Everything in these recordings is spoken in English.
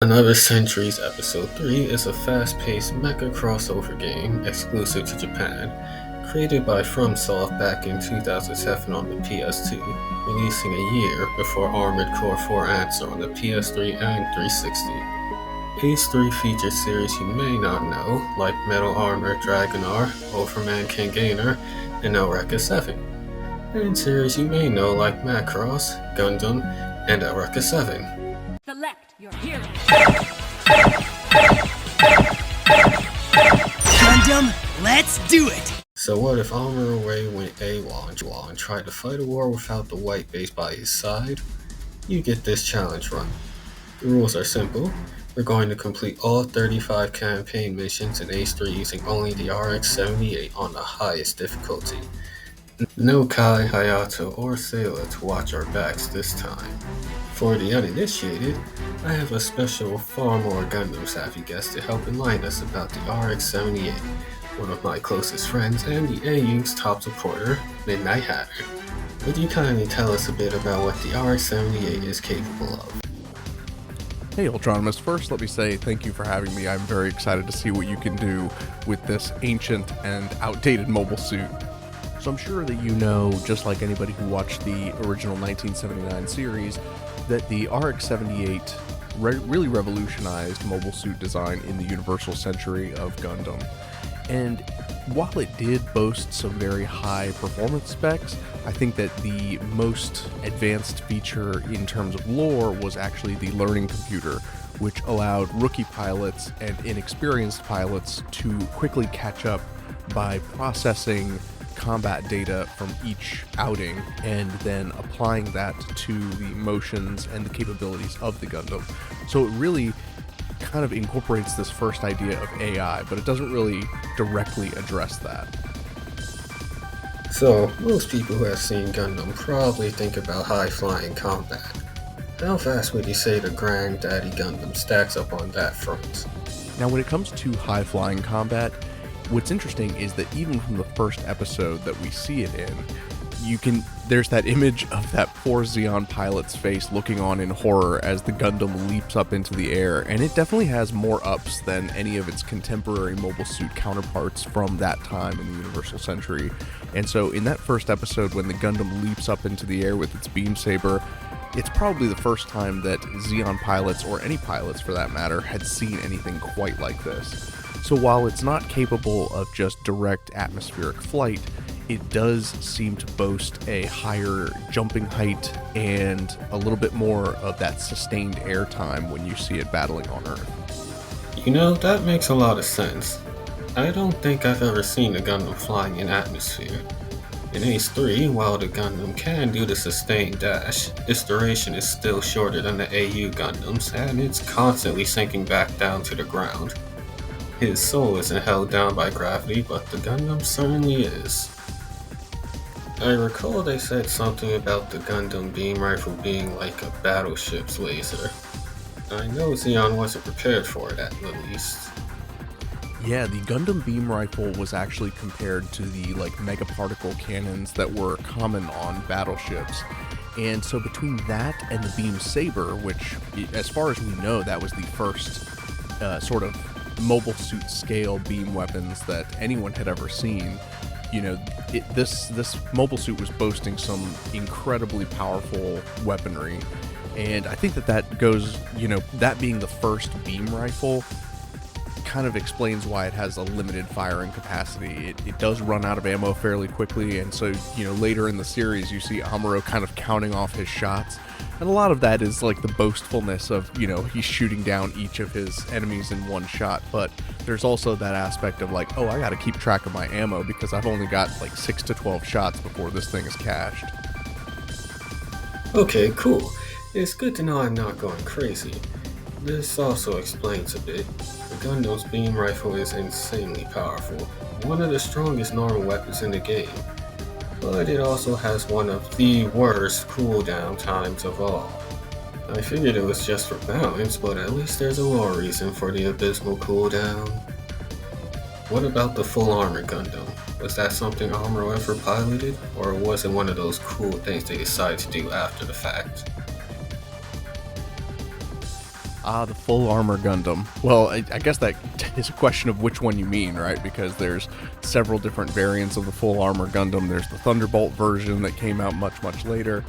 Another Centuries Episode 3 is a fast-paced mecha crossover game exclusive to Japan, created by FromSoft back in 2007 on the PS2, releasing a year before Armored Core 4 Answer on the PS3 and 360. ACE3 features series you may not know, like Metal Armor Dragonar, Overman Kangainer, and Eureka 7, and series you may know like Macross, Gundam, and Eureka 7. Select your hero. Gundam, let's do it! So what if Amuro Ray went AWOL and tried to fight a war without the white base by his side? You get this challenge run. The rules are simple. We're going to complete all 35 campaign missions in ACE3 using only the RX-78 on the highest difficulty. No Kai, Hayato, or Sailor to watch our backs this time. For the uninitiated, I have a special, far more Gundam savvy guest to help enlighten us about the RX-78, one of my closest friends and the AU's top supporter, Midnight Hatter. Would you kindly tell us a bit about what the RX-78 is capable of? Hey Ultronimus, first let me say thank you for having me. I'm very excited to see what you can do with this ancient and outdated mobile suit. So I'm sure that you know, just like anybody who watched the original 1979 series, that the RX-78 really revolutionized mobile suit design in the universal century of Gundam. And while it did boast some very high performance specs, I think that the most advanced feature in terms of lore was actually the learning computer, which allowed rookie pilots and inexperienced pilots to quickly catch up by processing combat data from each outing and then applying that to the motions and the capabilities of the Gundam. So it really kind of incorporates this first idea of AI, but it doesn't really directly address that. So, most people who have seen Gundam probably think about high-flying combat. How fast would you say the Granddaddy Gundam stacks up on that front? Now, when it comes to high-flying combat, what's interesting is that even from the first episode that we see it in, there's that image of that poor Zeon pilot's face looking on in horror as the Gundam leaps up into the air, and it definitely has more ups than any of its contemporary mobile suit counterparts from that time in the Universal Century. And so in that first episode, when the Gundam leaps up into the air with its beam saber, it's probably the first time that Zeon pilots, or any pilots for that matter, had seen anything quite like this. So while it's not capable of just direct atmospheric flight, it does seem to boast a higher jumping height and a little bit more of that sustained airtime when you see it battling on Earth. You know, that makes a lot of sense. I don't think I've ever seen a Gundam flying in atmosphere. In ACE3, while the Gundam can do the sustained dash, its duration is still shorter than the AU Gundams, and it's constantly sinking back down to the ground. His soul isn't held down by gravity, but the Gundam certainly is. I recall they said something about the Gundam beam rifle being like a battleship's laser. I know Zeon wasn't prepared for it at the least. Yeah, the Gundam beam rifle was actually compared to the megaparticle cannons that were common on battleships. And so between that and the beam saber, which as far as we know, that was the first sort of mobile suit scale beam weapons that anyone had ever seen. You know, this mobile suit was boasting some incredibly powerful weaponry, and I think that goes, that being the first beam rifle kind of explains why it has a limited firing capacity. It does run out of ammo fairly quickly, and so, later in the series you see Amuro kind of counting off his shots, and a lot of that is like the boastfulness of, he's shooting down each of his enemies in one shot, but there's also that aspect of I gotta keep track of my ammo because I've only got 6 to 12 shots before this thing is cashed. Okay, cool. It's good to know I'm not going crazy. This also explains a bit. The Gundam's beam rifle is insanely powerful, one of the strongest normal weapons in the game, but it also has one of the worst cooldown times of all. I figured it was just for balance, but at least there's a lore reason for the abysmal cooldown. What about the full armor Gundam? Was that something Amuro ever piloted, or was it one of those cool things they decided to do after the fact? The full armor Gundam. Well, I guess that is a question of which one you mean, right? Because there's several different variants of the full armor Gundam. There's the Thunderbolt version that came out much, much later.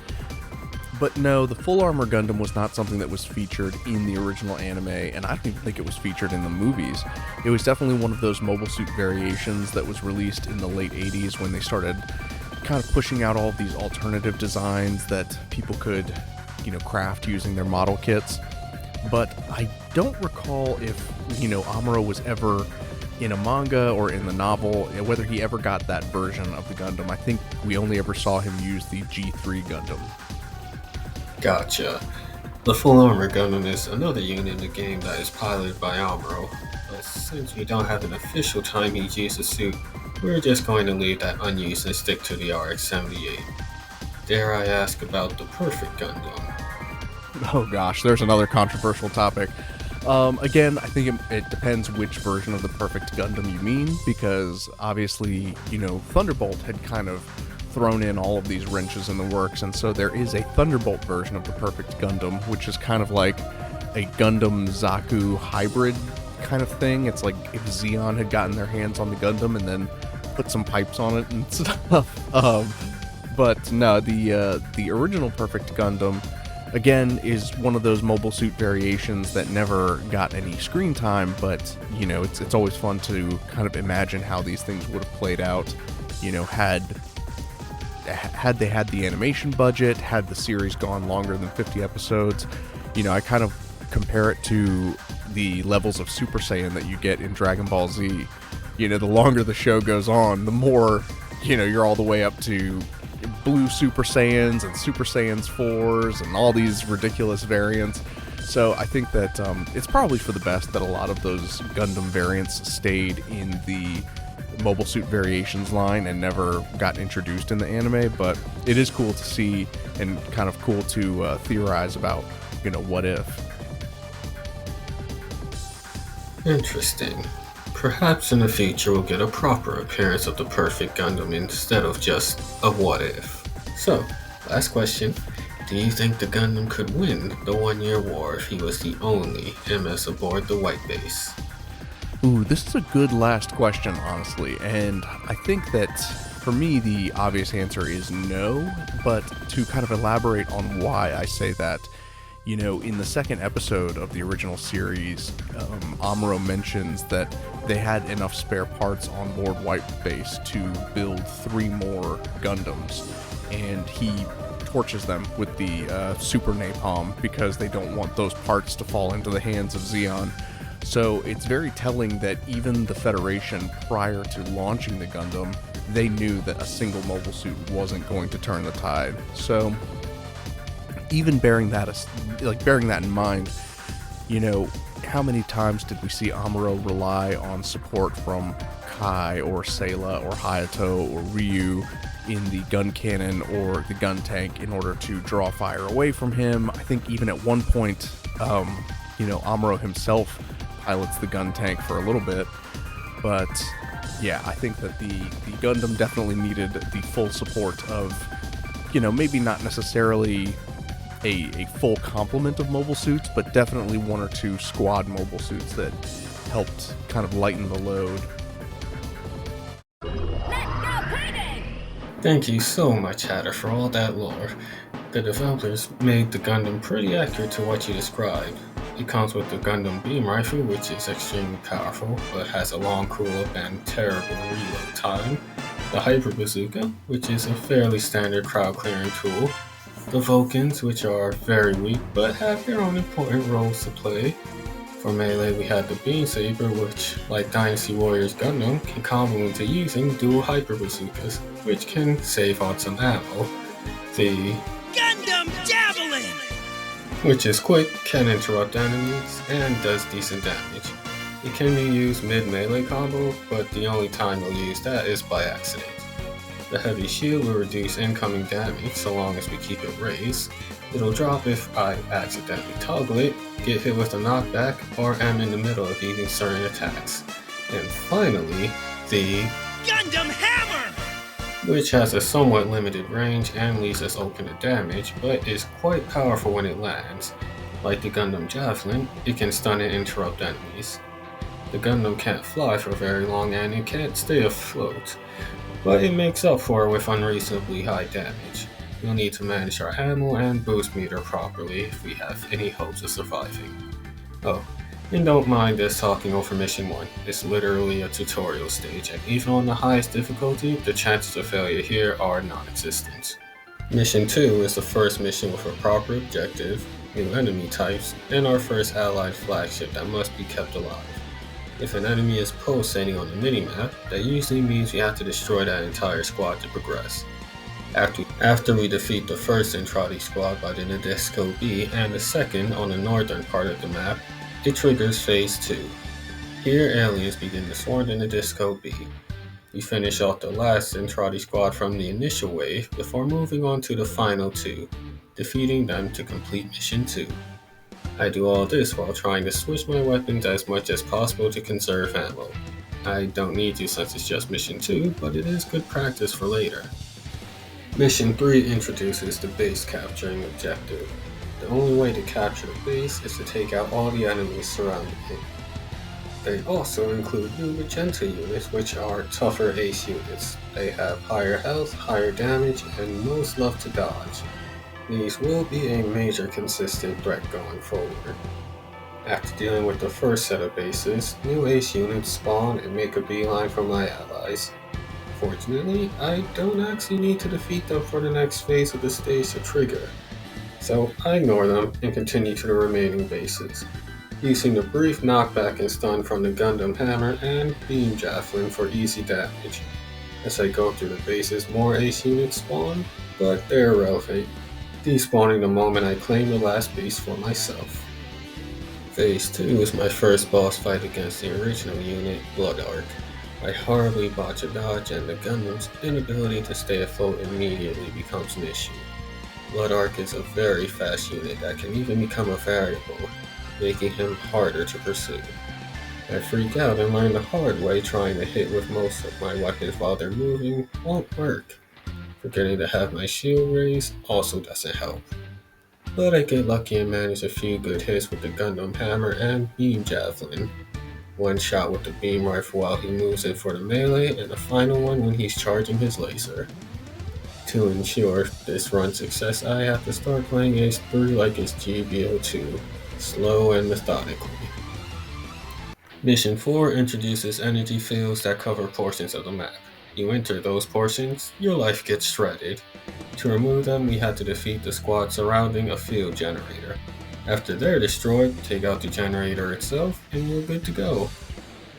But no, the full armor Gundam was not something that was featured in the original anime, and I don't even think it was featured in the movies. It was definitely one of those mobile suit variations that was released in the late 80s when they started kind of pushing out all of these alternative designs that people could, craft using their model kits. But I don't recall if, Amuro was ever in a manga or in the novel, whether he ever got that version of the Gundam. I think we only ever saw him use the G3 Gundam. Gotcha. The Full Armor Gundam is another unit in the game that is piloted by Amuro, but since we don't have an official time he's used the suit, we're just going to leave that unused and stick to the RX-78. Dare I ask about the Perfect Gundam? Oh gosh, there's another controversial topic. Again, I think it depends which version of the Perfect Gundam you mean, because obviously, Thunderbolt had kind of thrown in all of these wrenches in the works, and so there is a Thunderbolt version of the Perfect Gundam, which is kind of like a Gundam Zaku hybrid kind of thing. It's like if Zeon had gotten their hands on the Gundam and then put some pipes on it and stuff. But no, the original Perfect Gundam, again, is one of those mobile suit variations that never got any screen time, but, it's always fun to kind of imagine how these things would have played out, had they had the animation budget, had the series gone longer than 50 episodes. I kind of compare it to the levels of Super Saiyan that you get in Dragon Ball Z. The longer the show goes on, the more, you're all the way up to Blue Super Saiyans and Super Saiyans 4s and all these ridiculous variants. So I think that it's probably for the best that a lot of those Gundam variants stayed in the mobile suit variations line and never got introduced in the anime, but it is cool to see and kind of cool to theorize about, what if. Interesting. Perhaps in the future we'll get a proper appearance of the Perfect Gundam instead of just a what if. So, last question. Do you think the Gundam could win the 1-year war if he was the only MS aboard the White Base? Ooh, this is a good last question, honestly, and I think that for me the obvious answer is no, but to kind of elaborate on why I say that, in the second episode of the original series, Amuro mentions that they had enough spare parts on board White Base to build 3 more Gundams, and he torches them with the Super Napalm because they don't want those parts to fall into the hands of Zeon. So it's very telling that even the Federation, prior to launching the Gundam, they knew that a single mobile suit wasn't going to turn the tide. So even bearing that in mind, how many times did we see Amuro rely on support from Kai or Sayla or Hayato or Ryu in the gun cannon or the gun tank in order to draw fire away from him? I think even at one point, Amuro himself pilots the gun tank for a little bit, but yeah, I think that the Gundam definitely needed the full support of, maybe not necessarily a full complement of mobile suits, but definitely 1 or 2 squad mobile suits that helped kind of lighten the load. Thank you so much, Hatter, for all that lore. The developers made the Gundam pretty accurate to what you described. It comes with the Gundam beam rifle, which is extremely powerful, but has a long cool-up and terrible reload time. The Hyper Bazooka, which is a fairly standard crowd-clearing tool. The Vulcans, which are very weak, but have their own important roles to play. For melee, we had the Beam Saber, which, like Dynasty Warriors Gundam, can combo into using dual Hyper Bazookas, which can save on some ammo. The Gundam Javelin! which is quick, can interrupt enemies, and does decent damage. It can be used mid-melee combo, but the only time you'll use that is by accident. The Heavy Shield will reduce incoming damage so long as we keep it raised. It'll drop if I accidentally toggle it, get hit with a knockback, or am in the middle of using certain attacks. And finally, the Gundam Hammer! which has a somewhat limited range and leaves us open to damage, but is quite powerful when it lands. Like the Gundam Javelin, it can stun and interrupt enemies. The Gundam can't fly for very long and it can't stay afloat, but it makes up for it with unreasonably high damage. We'll need to manage our ammo and boost meter properly if we have any hopes of surviving. Oh, and don't mind us talking over Mission 1. It's literally a tutorial stage, and even on the highest difficulty, the chances of failure here are non-existent. Mission 2 is the first mission with a proper objective, new enemy types, and our first allied flagship that must be kept alive. If an enemy is pulsating on the minimap, that usually means we have to destroy that entire squad to progress. After we defeat the first Entrati squad by the Nadesco B and the second on the northern part of the map, it triggers Phase 2. Here aliens begin to swarm the Nadesco B. We finish off the last Entrati squad from the initial wave before moving on to the final two, defeating them to complete Mission 2. I do all this while trying to switch my weapons as much as possible to conserve ammo. I don't need to since it's just Mission 2, but it is good practice for later. Mission 3 introduces the base capturing objective. The only way to capture the base is to take out all the enemies surrounding it. They also include new magenta units, which are tougher ACE units. They have higher health, higher damage, and most love to dodge. These will be a major consistent threat going forward. After dealing with the first set of bases, new ACE units spawn and make a beeline for my allies. Fortunately, I don't actually need to defeat them for the next phase of the stage to trigger, so I ignore them and continue to the remaining bases, using the brief knockback and stun from the Gundam Hammer and Beam Javelin for easy damage. As I go through the bases, more ACE units spawn, but they're irrelevant, despawning the moment I claim the last base for myself. Phase 2 is my first boss fight against the original unit, Blood Arc. I horribly botch a dodge and the Gundam's inability to stay afloat immediately becomes an issue. Blood Arc is a very fast unit that can even become a variable, making him harder to pursue. I freak out and learn the hard way trying to hit with most of my weapons while they're moving won't work. Forgetting to have my shield raised also doesn't help. But I get lucky and manage a few good hits with the Gundam Hammer and Beam Javelin. One shot with the beam rifle while he moves in for the melee, and the final one when he's charging his laser. To ensure this run success, I have to start playing ACE3 like it's GBO2, slow and methodically. Mission 4 introduces energy fields that cover portions of the map. You enter those portions, your life gets shredded. To remove them, we have to defeat the squad surrounding a field generator. After they're destroyed, take out the generator itself, and we're good to go.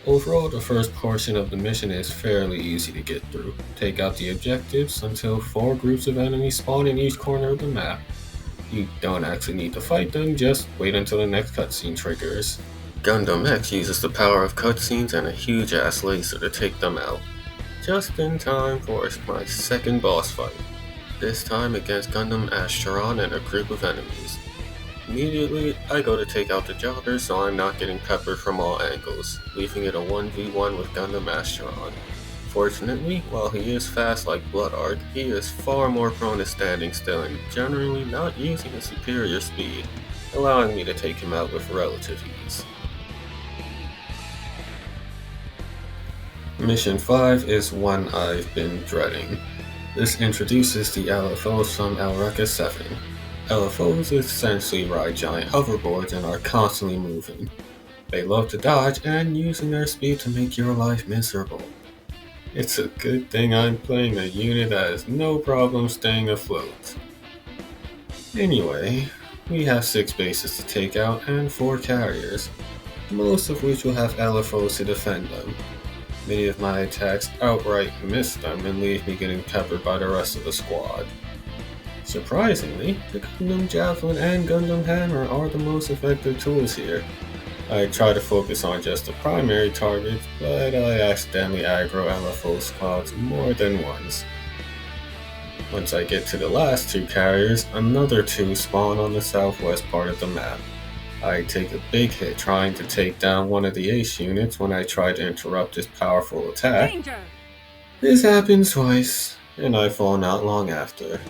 Overall, the first portion of the mission is fairly easy to get through. Take out the objectives until 4 groups of enemies spawn in each corner of the map. You don't actually need to fight them, just wait until the next cutscene triggers. Gundam X uses the power of cutscenes and a huge ass laser to take them out. Just in time for my second boss fight, this time against Gundam Ashtaron and a group of enemies. Immediately, I go to take out the jobber so I'm not getting peppered from all angles, leaving it a 1v1 with Gundam Ashtaron. Fortunately, while he is fast like Blood Arc, he is far more prone to standing still and generally not using a superior speed, allowing me to take him out with relative ease. Mission 5 is one I've been dreading. This introduces the LFOs from Eureka 7. LFOs essentially ride giant hoverboards and are constantly moving. They love to dodge and using their speed to make your life miserable. It's a good thing I'm playing a unit that has no problem staying afloat. Anyway, we have 6 bases to take out and 4 carriers, most of which will have LFOs to defend them. Many of my attacks outright miss them and leave me getting peppered by the rest of the squad. Surprisingly, the Gundam Javelin and Gundam Hammer are the most effective tools here. I try to focus on just the primary targets, but I accidentally aggro LFO squads more than once. Once I get to the last 2 carriers, another 2 spawn on the southwest part of the map. I take a big hit trying to take down one of the ACE units when I try to interrupt his powerful attack. Danger! This happens twice, and I fall not long after.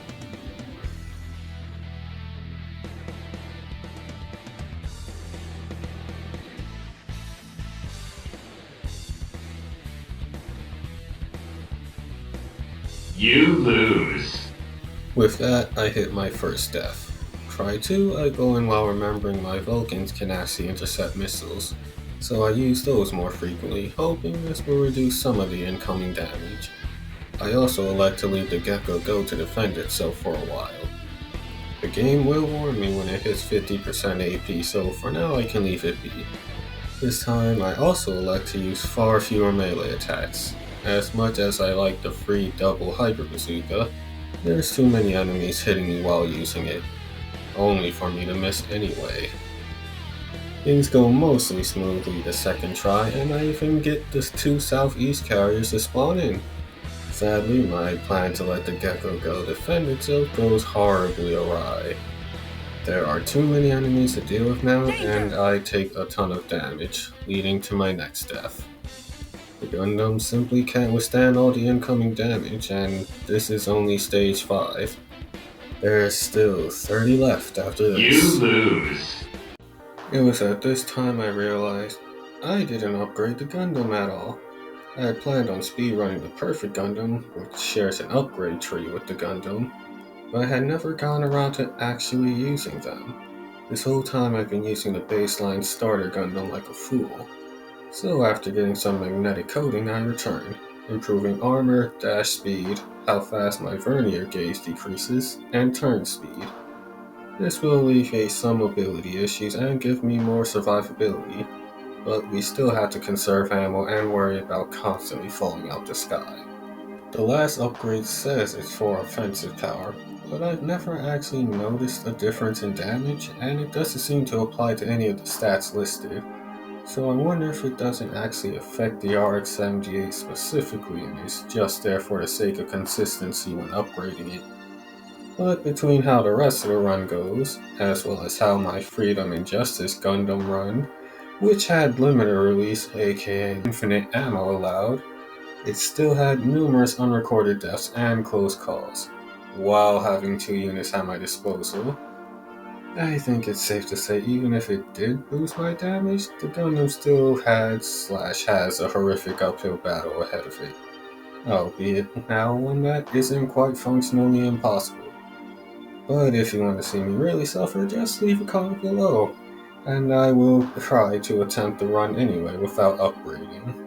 You lose. With that, I hit my first death. Try 2, I go in while remembering my Vulcans can actually intercept missiles, so I use those more frequently, hoping this will reduce some of the incoming damage. I also elect to leave the Gecko Go to defend itself for a while. The game will warn me when it hits 50% AP, so for now I can leave it be. This time I also elect to use far fewer melee attacks. As much as I like the free double Hyper Bazooka, there's too many enemies hitting me while using it, only for me to miss anyway. Things go mostly smoothly the second try, and I even get the 2 southeast carriers to spawn in. Sadly, my plan to let the Gecko Go defend itself goes horribly awry. There are too many enemies to deal with now, and I take a ton of damage, leading to my next death. The Gundam simply can't withstand all the incoming damage, and this is only stage 5. There's still 30 left after this. You lose. It was at this time I realized I didn't upgrade the Gundam at all. I had planned on speedrunning the Perfect Gundam, which shares an upgrade tree with the Gundam, but I had never gotten around to actually using them. This whole time I've been using the baseline starter Gundam like a fool. So after getting some magnetic coating, I returned, improving armor, dash speed, how fast my vernier gauge decreases, and turn speed. This will alleviate some mobility issues and give me more survivability, but we still have to conserve ammo and worry about constantly falling out the sky. The last upgrade says it's for offensive power, but I've never actually noticed a difference in damage, and it doesn't seem to apply to any of the stats listed. So I wonder if it doesn't actually affect the RX-78 specifically and is just there for the sake of consistency when upgrading it. But between how the rest of the run goes, as well as how my Freedom and Justice Gundam run, which had limited release aka infinite ammo allowed, it still had numerous unrecorded deaths and close calls, while having 2 units at my disposal. I think it's safe to say even if it did boost my damage, the Gundam still had/has a horrific uphill battle ahead of it, albeit now one that isn't quite functionally impossible. But if you want to see me really suffer, just leave a comment below, and I will try to attempt the run anyway without upgrading.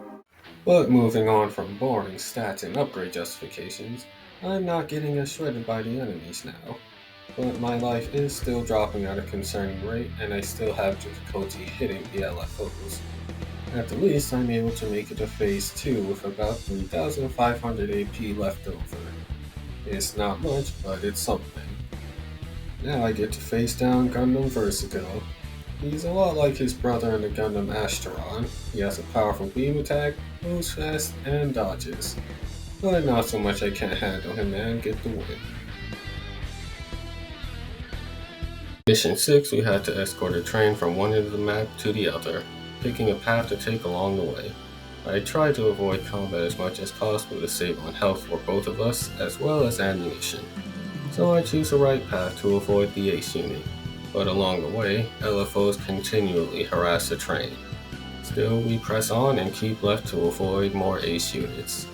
But moving on from boring stats and upgrade justifications, I'm not getting as shredded by the enemies now. But my life is still dropping at a concerning rate, and I still have difficulty hitting the LFOs. At the least, I'm able to make it to Phase 2 with about 3,500 AP left over. It's not much, but it's something. Now I get to face down Gundam Versigo. He's a lot like his brother in the Gundam Asteron. He has a powerful beam attack, moves fast, and dodges. But not so much I can't handle him and get the win. Mission 6, we had to escort a train from one end of the map to the other, picking a path to take along the way. I tried to avoid combat as much as possible to save on health for both of us, as well as ammunition. So I choose the right path to avoid the ACE unit, but along the way, LFOs continually harass the train. Still, we press on and keep left to avoid more ACE units.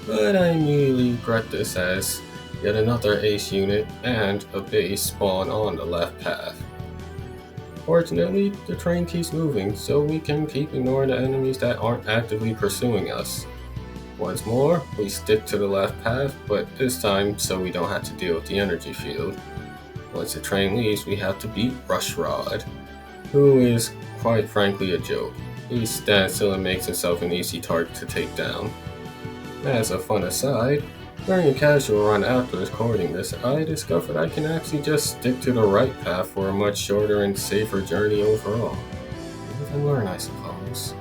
But I immediately regret this as yet another ACE unit and a base spawn on the left path. Fortunately, the train keeps moving, so we can keep ignoring the enemies that aren't actively pursuing us. Once more, we stick to the left path, but this time so we don't have to deal with the energy field. Once the train leaves, we have to beat Rushrod, who is quite frankly a joke. He stands still and makes himself an easy target to take down. As a fun aside, during a casual run after recording this, I discovered I can actually just stick to the right path for a much shorter and safer journey overall. Live and learn, I suppose.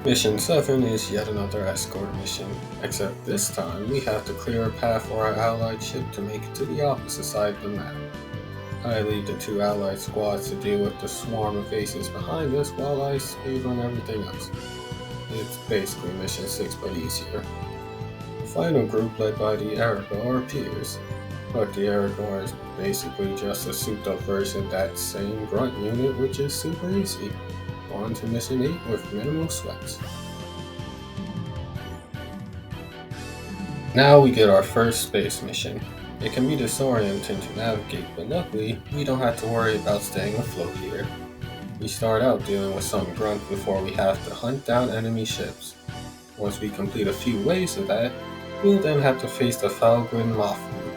Mission 7 is yet another escort mission, except this time we have to clear a path for our allied ship to make it to the opposite side of the map. I leave the 2 allied squads to deal with the swarm of aces behind us while I speedrun everything else. It's basically Mission 6 but easier. The final group led by the Aragor appears, but the Aragor is basically just a souped up version of that same grunt unit, which is super easy. On to Mission 8 with minimal sweats. Now we get our first space mission. It can be disorienting to navigate, but luckily, we don't have to worry about staying afloat here. We start out dealing with some grunts before we have to hunt down enemy ships. Once we complete a few waves of that, we'll then have to face the Falgrin Mafu.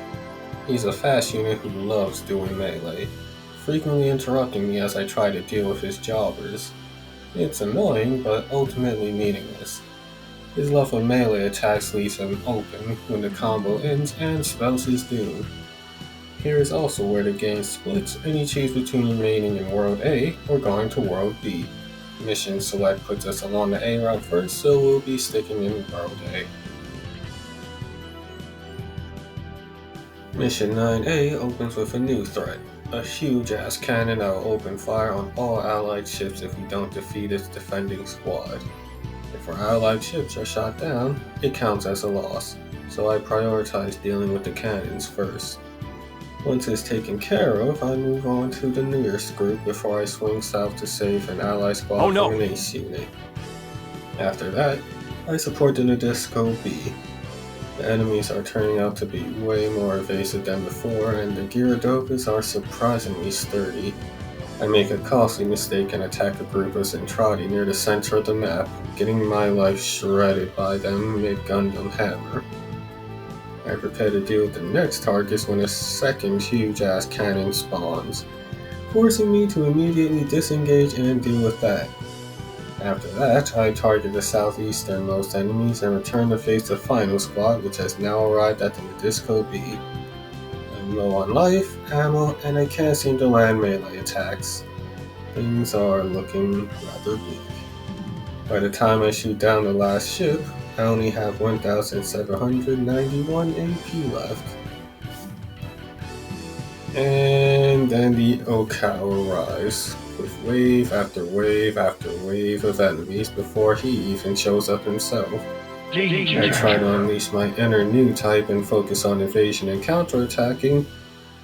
He's a fast unit who loves doing melee, frequently interrupting me as I try to deal with his jobbers. It's annoying, but ultimately meaningless. His love of melee attacks leaves him open when the combo ends and spells his doom. Here is also where the game splits and you choose between remaining in World A or going to World B. Mission select puts us along the A route first, so we'll be sticking in World A. Mission 9A opens with a new threat, a huge ass cannon that will open fire on all allied ships if we don't defeat its defending squad. If our allied ships are shot down, it counts as a loss, so I prioritize dealing with the cannons first. Once it's taken care of, I move on to the nearest group before I swing south to save an ally squad from an ACE unit. After that, I support the Nadisco B. The enemies are turning out to be way more evasive than before, and the Gyaradokas are surprisingly sturdy. I make a costly mistake and attack a group of Zentradi near the center of the map, getting my life shredded by them mid-Gundam hammer. I prepare to deal with the next targets when a second huge-ass cannon spawns, forcing me to immediately disengage and deal with that. After that, I target the southeasternmost enemies and return to face the final squad, which has now arrived at the Nadisco B. I'm low on life, ammo, and I can't seem to land melee attacks. Things are looking rather bleak. By the time I shoot down the last ship, I only have 1,791 AP left. And then the Okao arrives, with wave after wave after wave of enemies before he even shows up himself. I try to unleash my inner new type and focus on evasion and counterattacking,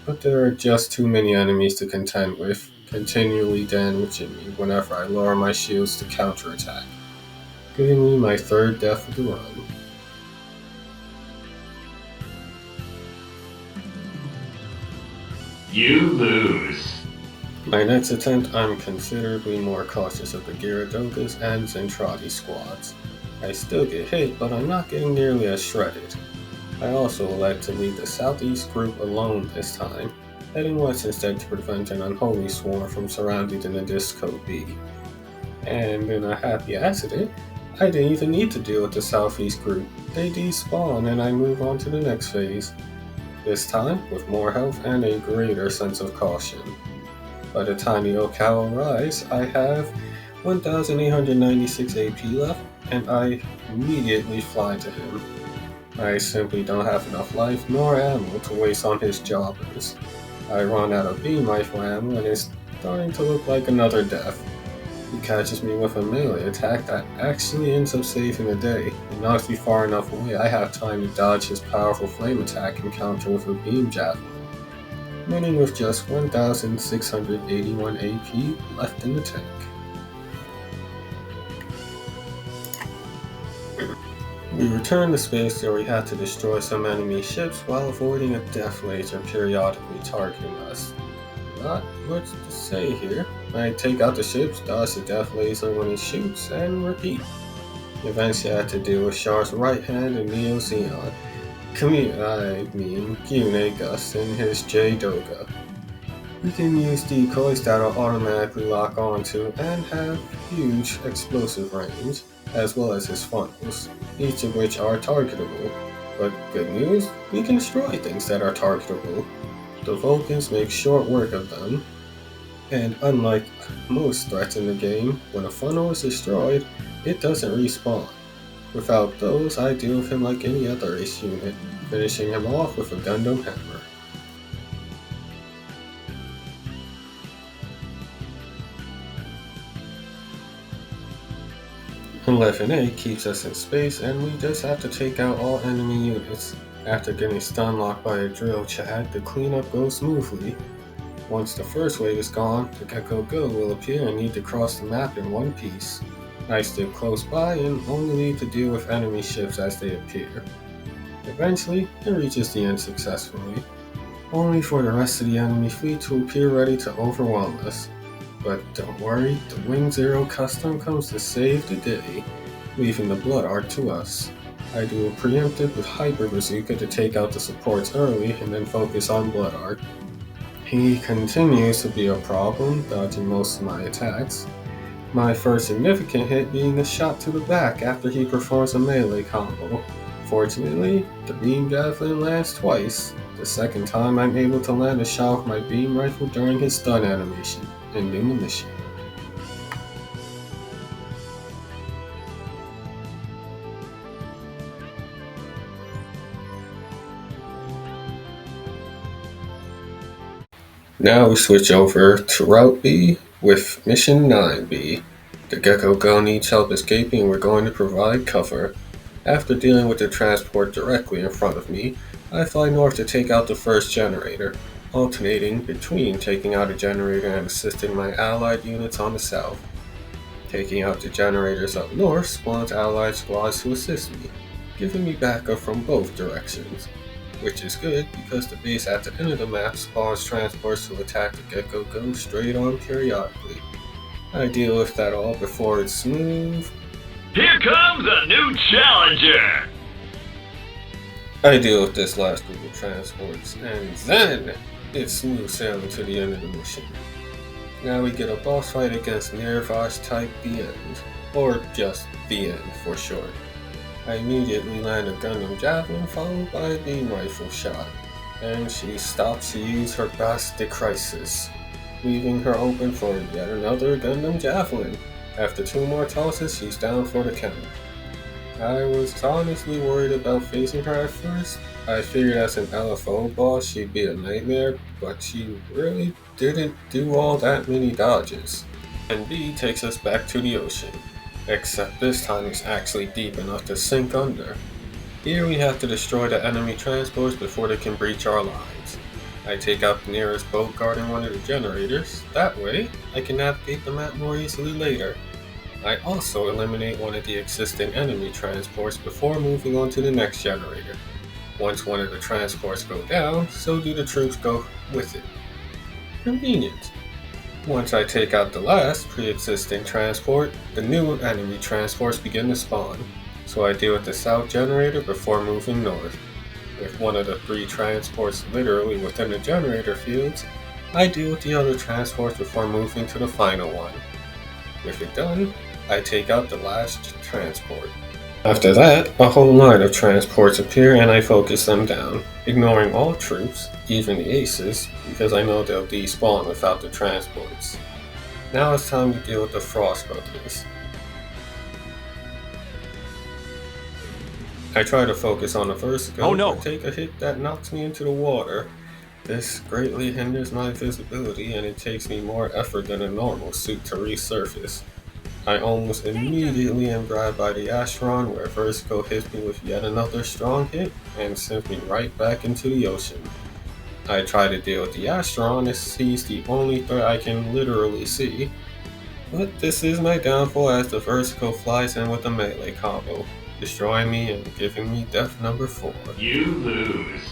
but there are just too many enemies to contend with, continually damaging me whenever I lower my shields to counterattack, giving me my third death of the run. You lose. My next attempt, I'm considerably more cautious of the Gyaradokas and Zentradi squads. I still get hit, but I'm not getting nearly as shredded. I also elect to lead the southeast group alone this time, heading west instead to prevent an unholy swarm from surrounding the Nadisco B. And in a happy accident, I didn't even need to deal with the southeast group. They despawn and I move on to the next phase. This time, with more health and a greater sense of caution. By the time the Okao arrives, I have 1,896 AP left, and I immediately fly to him. I simply don't have enough life nor ammo to waste on his jobbers. I run out of beam rifle ammo and it's starting to look like another death. He catches me with a melee attack that actually ends up saving the day. He knocks me far enough away I have time to dodge his powerful flame attack and counter with a beam javelin, winning with just 1,681 AP left in the tank. We return to space where we had to destroy some enemy ships while avoiding a death laser periodically targeting us. Not much to say here. I take out the ships, dodge the death laser when it shoots, and repeat. Eventually I had to deal with Char's right hand and Neo Xeon. Gyune Gus and his J Doga. He can use decoys that will automatically lock onto and have huge explosive range, as well as his funnels, each of which are targetable. But good news, we can destroy things that are targetable. The Vulcans make short work of them, and unlike most threats in the game, when a funnel is destroyed, it doesn't respawn. Without those, I deal with him like any other ACE unit, finishing him off with a Gundam hammer. And 11A keeps us in space, and we just have to take out all enemy units. After getting stun locked by a drill Chad, the cleanup goes smoothly. Once the first wave is gone, the Gecko Go will appear and need to cross the map in one piece. I stay close by and only need to deal with enemy ships as they appear. Eventually, it reaches the end successfully, only for the rest of the enemy fleet to appear ready to overwhelm us. But don't worry, the Wing Zero custom comes to save the day, leaving the Blood Art to us. I do a preemptive with Hyper Bazooka to take out the supports early and then focus on Blood Art. He continues to be a problem, dodging most of my attacks. My first significant hit being a shot to the back after he performs a melee combo. Fortunately, the beam javelin lands twice. The second time I'm able to land a shot with my beam rifle during his stun animation, ending the mission. Now we switch over to Route B with Mission 9B. The Gecko Go needs help escaping and we're going to provide cover. After dealing with the transport directly in front of me, I fly north to take out the first generator, alternating between taking out a generator and assisting my allied units on the south. Taking out the generators up north spawns allied squads to assist me, giving me backup from both directions, which is good because the base at the end of the map spawns transports to attack the Gecko Go straight on periodically. I deal with that all before it's smooth. Here comes a new challenger! I deal with this last group of transports, and then it's smooth sailing to the end of the mission. Now we get a boss fight against Nervash type The End, or just The End for short. I immediately land a Gundam javelin followed by a beam rifle shot, and she stops to use her Bastic Crisis, leaving her open for yet another Gundam javelin. After 2 more tosses, she's down for the count. I was honestly worried about facing her at first. I figured as an LFO boss she'd be a nightmare, but she really didn't do all that many dodges. And B takes us back to the ocean, except this time it's actually deep enough to sink under. Here we have to destroy the enemy transports before they can breach our lines. I take out the nearest boat guarding one of the generators, that way I can navigate the map more easily later. I also eliminate one of the existing enemy transports before moving on to the next generator. Once one of the transports go down, so do the troops go with it. Convenient. Once I take out the last pre-existing transport, the new enemy transports begin to spawn, so I deal with the south generator before moving north. With one of the 3 transports literally within the generator fields, I deal with the other transports before moving to the final one. With it done, I take out the last transport. After that, a whole line of transports appear and I focus them down, ignoring all troops, even the aces, because I know they'll despawn without the transports. Now it's time to deal with the Frost Brothers. I try to focus on the Vertigo, but take a hit that knocks me into the water. This greatly hinders my visibility and it takes me more effort than a normal suit to resurface. I almost immediately am grabbed by the Astron where Vertigo hits me with yet another strong hit and sends me right back into the ocean. I try to deal with the Astron as he's the only threat I can literally see, but this is my downfall as the Vertigo flies in with a melee combo, destroying me and giving me death number 4. You lose.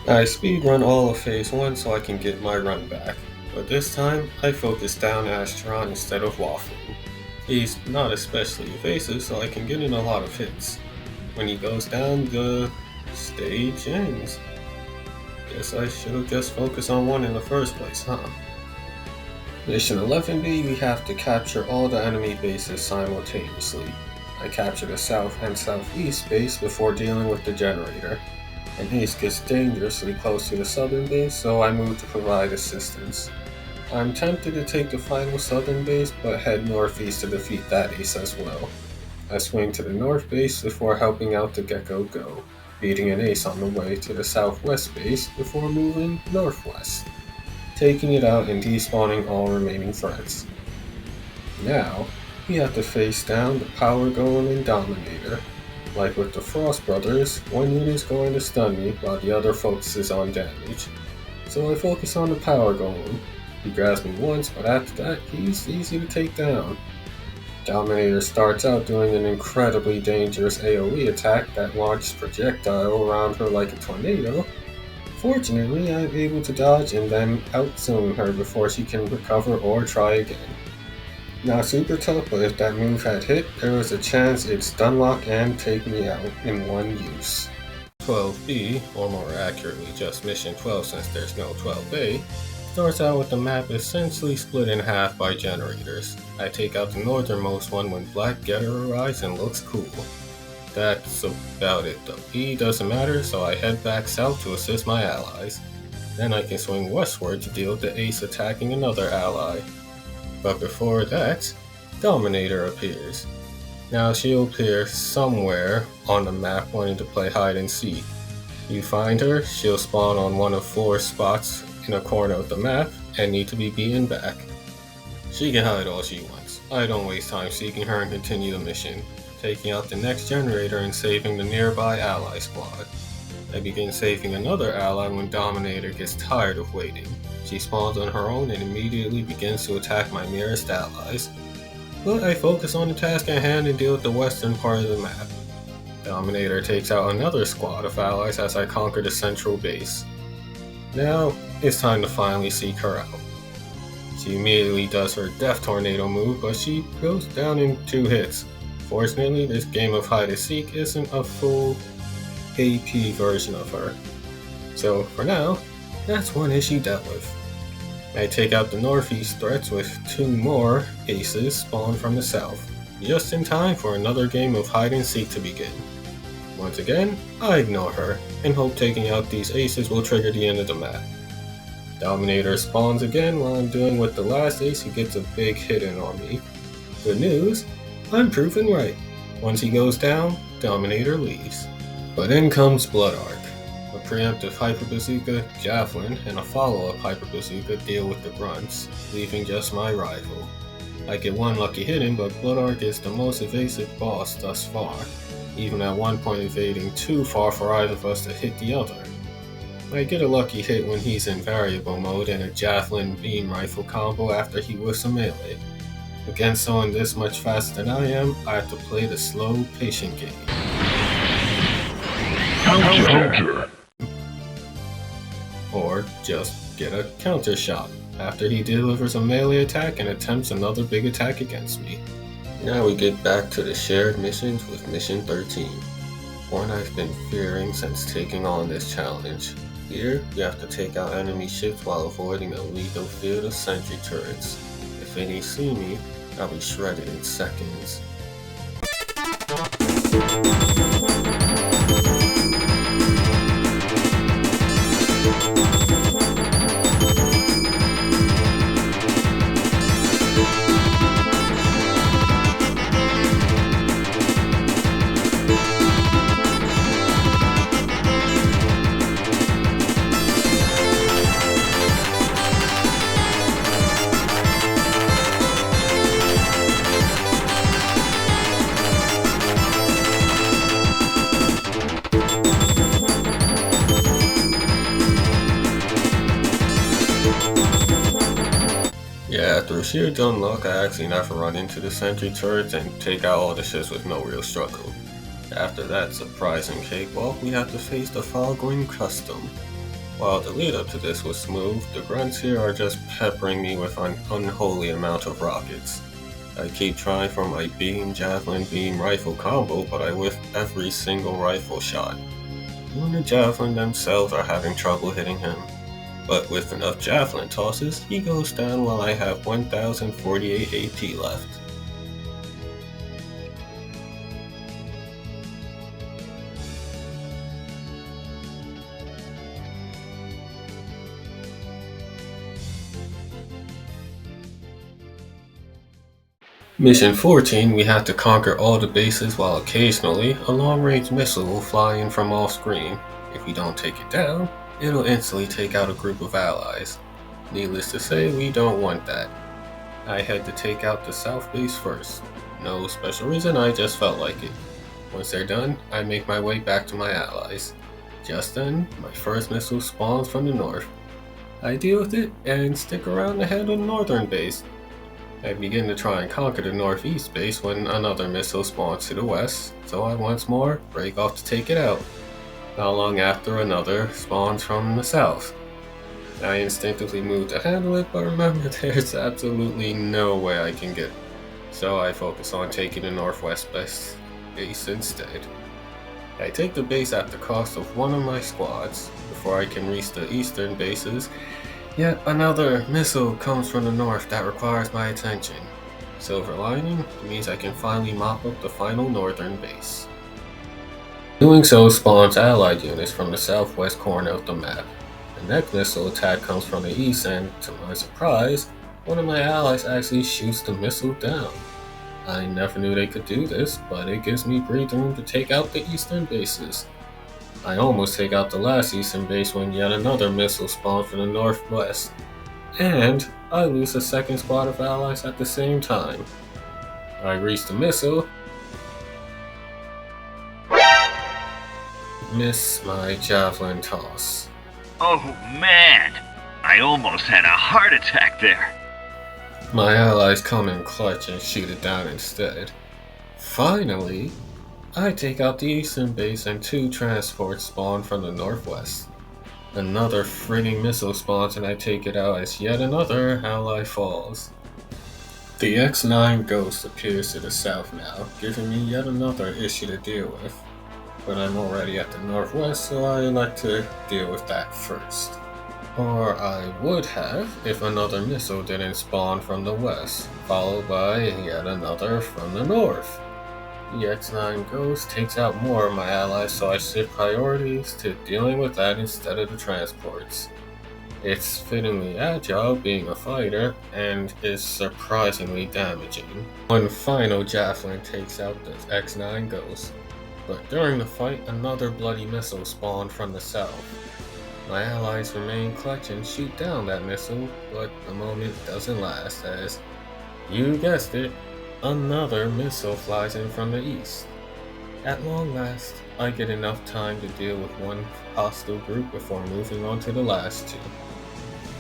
I speedrun all of phase 1 so I can get my run back, but this time I focus down Astron instead of waffling. He's not especially evasive so I can get in a lot of hits. When he goes down, the stage ends. Guess I should have just focused on one in the first place, huh? Mission 11B, we have to capture all the enemy bases simultaneously. I capture the south and southeast base before dealing with the generator. And Ace gets dangerously close to the southern base, so I move to provide assistance. I'm tempted to take the final southern base, but head northeast to defeat that ace as well. I swing to the north base before helping out the Gecko Go, beating an ace on the way to the southwest base before moving northwest, taking it out and despawning all remaining threats. Now, we have to face down the Power Golem and Dominator. Like with the Frost Brothers, one unit is going to stun me while the other focuses on damage. So I focus on the Power Golem. He grabs me once, but after that, he's easy to take down. Dominator starts out doing an incredibly dangerous AoE attack that launches projectile around her like a tornado. Fortunately, I'm able to dodge and then outzone her before she can recover or try again. Not super tough, but if that move had hit, there was a chance it'd stun lock and take me out in one use. 12B, or more accurately just Mission 12 since there's no 12A, starts out with the map essentially split in half by generators. I take out the northernmost one when Black Getter arrives and looks cool. That's about it though. E doesn't matter, so I head back south to assist my allies. Then I can swing westward to deal with the Ace attacking another ally. But before that, Dominator appears. Now she'll appear somewhere on the map wanting to play hide and seek. You find her, she'll spawn on one of 4 spots in a corner of the map and need to be beaten back. She can hide all she wants. I don't waste time seeking her and continue the mission, taking out the next generator and saving the nearby ally squad. I begin saving another ally when Dominator gets tired of waiting. She spawns on her own and immediately begins to attack my nearest allies. But I focus on the task at hand and deal with the western part of the map. Dominator takes out another squad of allies as I conquer the central base. Now, it's time to finally seek her out. She immediately does her Death Tornado move, but she goes down in 2 hits. Fortunately, this game of hide and seek isn't a full AP version of her. So, for now, that's one issue dealt with. I take out the northeast threats with 2 more aces spawned from the south, just in time for another game of hide and seek to begin. Once again, I ignore her, and hope taking out these aces will trigger the end of the map. Dominator spawns again while I'm doing what the last ace who gets a big hit in on me. Good news, I'm proven right. Once he goes down, Dominator leaves. But in comes Blood Arc. A preemptive Hyper Bazooka, Javelin, and a follow-up Hyper Bazooka deal with the grunts, leaving just my rival. I get one lucky hit in, but Blood Arc is the most evasive boss thus far, even at one point evading too far for either of us to hit the other. I get a lucky hit when he's in variable mode and a Javelin beam rifle combo after he whiffs a melee. Against someone this much faster than I am, I have to play the slow, patient game. Counter. Or just get a counter shot after he delivers a melee attack and attempts another big attack against me. Now we get back to the shared missions with Mission 13, one I've been fearing since taking on this challenge. Here, you have to take out enemy ships while avoiding a lethal field of sentry turrets. If any see me, I'll be shredded in seconds. Yeah, through sheer dumb luck, I actually never run into the sentry turrets and take out all the ships with no real struggle. After that surprising cakewalk, we have to face the Fogwing Custom. While the lead up to this was smooth, the grunts here are just peppering me with an unholy amount of rockets. I keep trying for my beam, javelin, beam, rifle combo, but I whiff every single rifle shot. Even the javelin themselves are having trouble hitting him. But with enough javelin tosses, he goes down while I have 1048 AP left. Mission 14, we have to conquer all the bases while occasionally a long-range missile will fly in from off-screen. If we don't take it down, it'll instantly take out a group of allies. Needless to say, we don't want that. I had to take out the south base first. No special reason, I just felt like it. Once they're done, I make my way back to my allies. Just then, my first missile spawns from the north. I deal with it and stick around to handle the northern base. I begin to try and conquer the northeast base when another missile spawns to the west, so I once more break off to take it out. Not long after, another spawns from the south. I instinctively move to handle it, but remember there's absolutely no way I can get it. So I focus on taking the northwest base instead. I take the base at the cost of one of my squads. Before I can reach the eastern bases, yet another missile comes from the north that requires my attention. Silver lining means I can finally mop up the final northern base. Doing so spawns allied units from the southwest corner of the map. The next missile attack comes from the east and, to my surprise, one of my allies actually shoots the missile down. I never knew they could do this, but it gives me breathing room to take out the eastern bases. I almost take out the last eastern base when yet another missile spawns from the northwest, and I lose a second squad of allies at the same time. I reach the missile, miss my javelin toss. Oh man, I almost had a heart attack there. My allies come in clutch and shoot it down instead. Finally, I take out the eastern base and two transports spawn from the northwest. Another frigging missile spawns and I take it out as yet another ally falls. The X9 Ghost appears to the south now, giving me yet another issue to deal with. But I'm already at the northwest, so I elect to deal with that first. Or I would have if another missile didn't spawn from the west, followed by yet another from the north. The X9 Ghost takes out more of my allies, so I shift priorities to dealing with that instead of the transports. It's fittingly agile being a fighter, and is surprisingly damaging. One final javelin takes out the X9 Ghost, but during the fight another bloody missile spawned from the south. My allies remain clutch and shoot down that missile, but the moment doesn't last as, you guessed it, another missile flies in from the east. At long last, I get enough time to deal with one hostile group before moving on to the last two.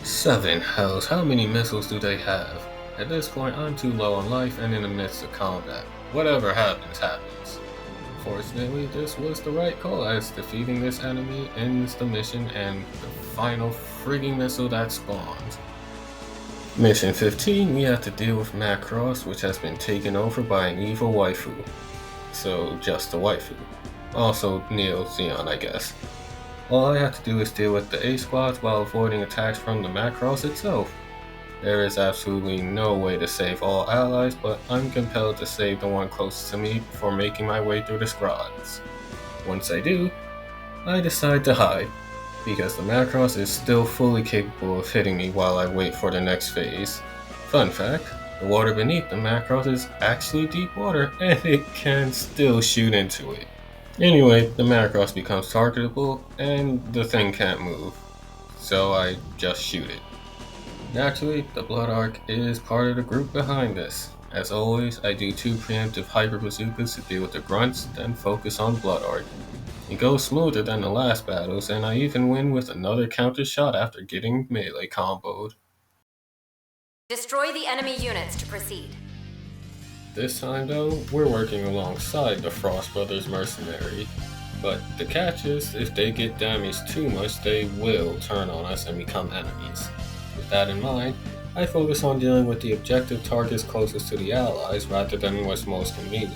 7 hells, how many missiles do they have? At this point, I'm too low on life and in the midst of combat. Whatever happens, happens. Fortunately, this was the right call as defeating this enemy ends the mission and the final frigging missile that spawns. Mission 15, we have to deal with Macross, which has been taken over by an evil waifu. So, just a waifu. Also, Neo Zeon, I guess. All I have to do is deal with the A squads while avoiding attacks from the Macross itself. There is absolutely no way to save all allies, but I'm compelled to save the one closest to me before making my way through the squads. Once I do, I decide to hide, because the Macross is still fully capable of hitting me while I wait for the next phase. Fun fact, the water beneath the Macross is actually deep water, and it can still shoot into it. Anyway, the Macross becomes targetable, and the thing can't move, so I just shoot it. Naturally, the Blood Arc is part of the group behind this. As always, I do 2 preemptive Hyper Bazookas to deal with the grunts, then focus on Blood Arc. It goes smoother than the last battles, and I even win with another counter shot after getting melee comboed. Destroy the enemy units to proceed. This time though, we're working alongside the Frost Brothers mercenary. But the catch is, if they get damaged too much, they will turn on us and become enemies. With that in mind, I focus on dealing with the objective targets closest to the allies rather than what's most convenient.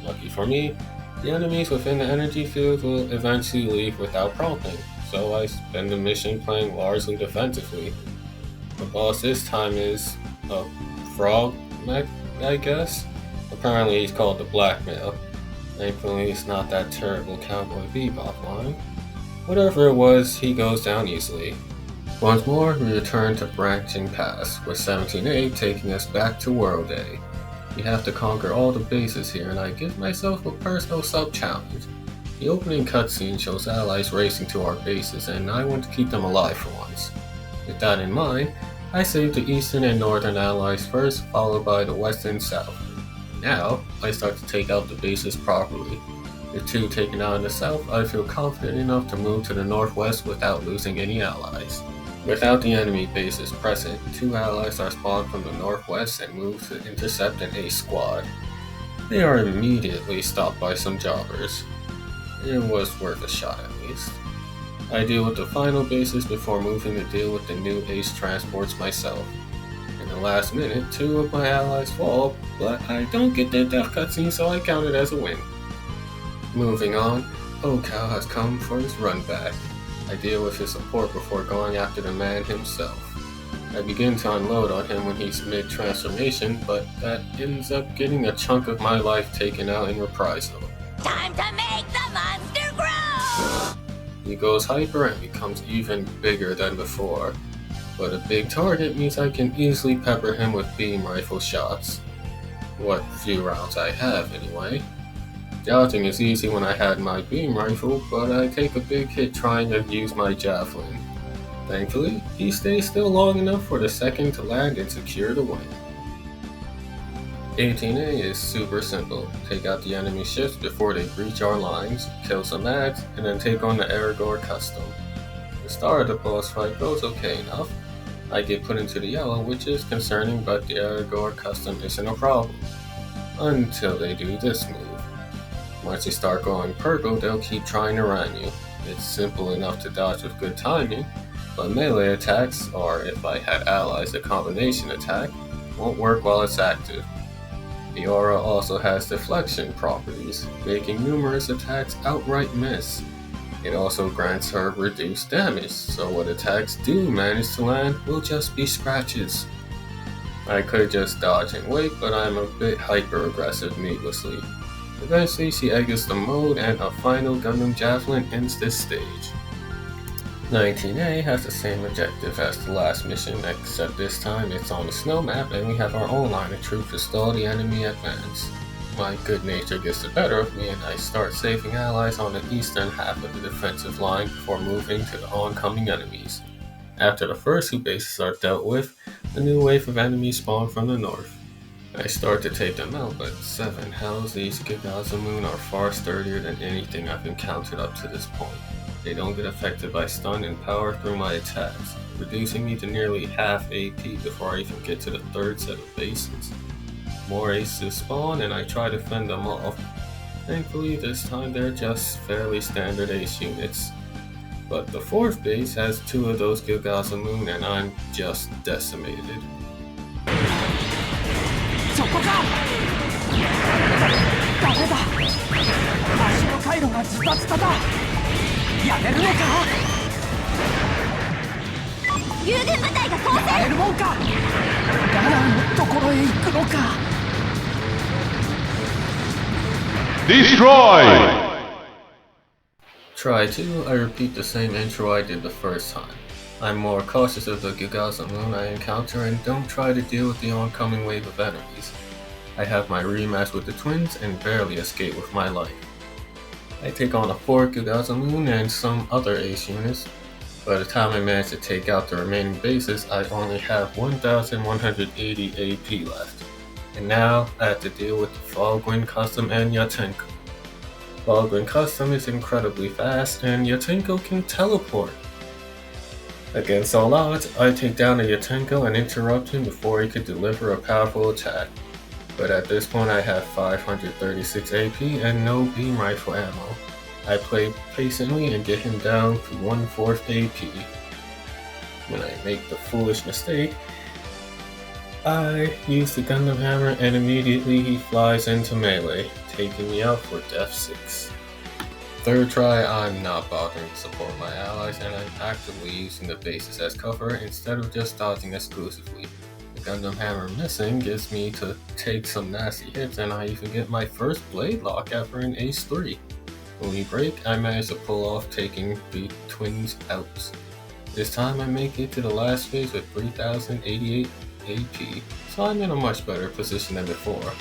Lucky for me, the enemies within the energy field will eventually leave without prompting, so I spend the mission playing largely defensively. The boss this time is a frog mech, I guess? Apparently he's called the Blackmail. Thankfully it's not that terrible Cowboy Bebop line. Whatever it was, he goes down easily. Once more, we return to Branching Pass, with 17A taking us back to World A. We have to conquer all the bases here, and I give myself a personal sub-challenge. The opening cutscene shows allies racing to our bases, and I want to keep them alive for once. With that in mind, I save the eastern and northern allies first, followed by the west and south. Now, I start to take out the bases properly. With 2 taken out in the south, I feel confident enough to move to the northwest without losing any allies. Without the enemy bases present, 2 allies are spawned from the northwest and move to intercept an ACE squad. They are immediately stopped by some jobbers. It was worth a shot at least. I deal with the final bases before moving to deal with the new ACE transports myself. In the last minute, 2 of my allies fall, but I don't get their death cutscene, so I count it as a win. Moving on, Ocal has come for his run back. I deal with his support before going after the man himself. I begin to unload on him when he's mid-transformation, but that ends up getting a chunk of my life taken out in reprisal. Time to make the monster grow! He goes hyper and becomes even bigger than before, but a big target means I can easily pepper him with beam rifle shots. What few rounds I have, anyway. Dodging is easy when I had my beam rifle, but I take a big hit trying to use my javelin. Thankfully, he stays still long enough for the second to land and secure the win. 18A is super simple. Take out the enemy ships before they breach our lines, kill some ads, and then take on the Aragorn custom. The start of the boss fight goes okay enough. I get put into the yellow, which is concerning, but the Aragorn custom isn't a problem. Until they do this move. Once you start going purple, they'll keep trying to ram you. It's simple enough to dodge with good timing, but melee attacks, or if I had allies a combination attack, won't work while it's active. The aura also has deflection properties, making numerous attacks outright miss. It also grants her reduced damage, so what attacks do manage to land will just be scratches. I could just dodge and wait, but I'm a bit hyper-aggressive needlessly. Eventually she exits the mode and a final Gundam Javelin ends this stage. 19A has the same objective as the last mission, except this time it's on the snow map and we have our own line of troops to stall the enemy advance. My good nature gets the better of me and I start saving allies on the eastern half of the defensive line before moving to the oncoming enemies. After the first 2 bases are dealt with, a new wave of enemies spawn from the north. I start to take them out, but 7 hells, these Gigazamoon are far sturdier than anything I've encountered up to this point. They don't get affected by stun and power through my attacks, reducing me to nearly half AP before I even get to the 3rd set of bases. More aces spawn and I try to fend them off. Thankfully this time they're just fairly standard ace units. But the 4th base has 2 of those Gigazamoon and I'm just decimated. そこかダメだ足の回路がズタズタだやれるのか友軍部隊が攻やれるもんかガランのところへ行くのか Destroy! Try 2, I repeat the same intro I did the first time. I'm more cautious of the Gigazamoon I encounter and don't try to deal with the oncoming wave of enemies. I have my rematch with the twins and barely escape with my life. I take on a 4th Gigazamoon and some other ace units. By the time I manage to take out the remaining bases, I only have 1180 AP left. And now I have to deal with the Falgwin Custom and Yatenko. Falgwin Custom is incredibly fast and Yatenko can teleport. Against all odds, I take down a Yatenko and interrupt him before he could deliver a powerful attack. But at this point I have 536 AP and no beam rifle ammo. I play patiently and get him down to 1/4 AP. When I make the foolish mistake, I use the Gundam hammer and immediately he flies into melee, taking me out for Def 6. 3rd try, I'm not bothering to support my allies and I'm actively using the bases as cover instead of just dodging exclusively. The Gundam hammer missing gives me to take some nasty hits and I even get my first blade lock ever in ACE3. When we break, I manage to pull off taking the twins out. This time I make it to the last phase with 3088 AP, so I'm in a much better position than before.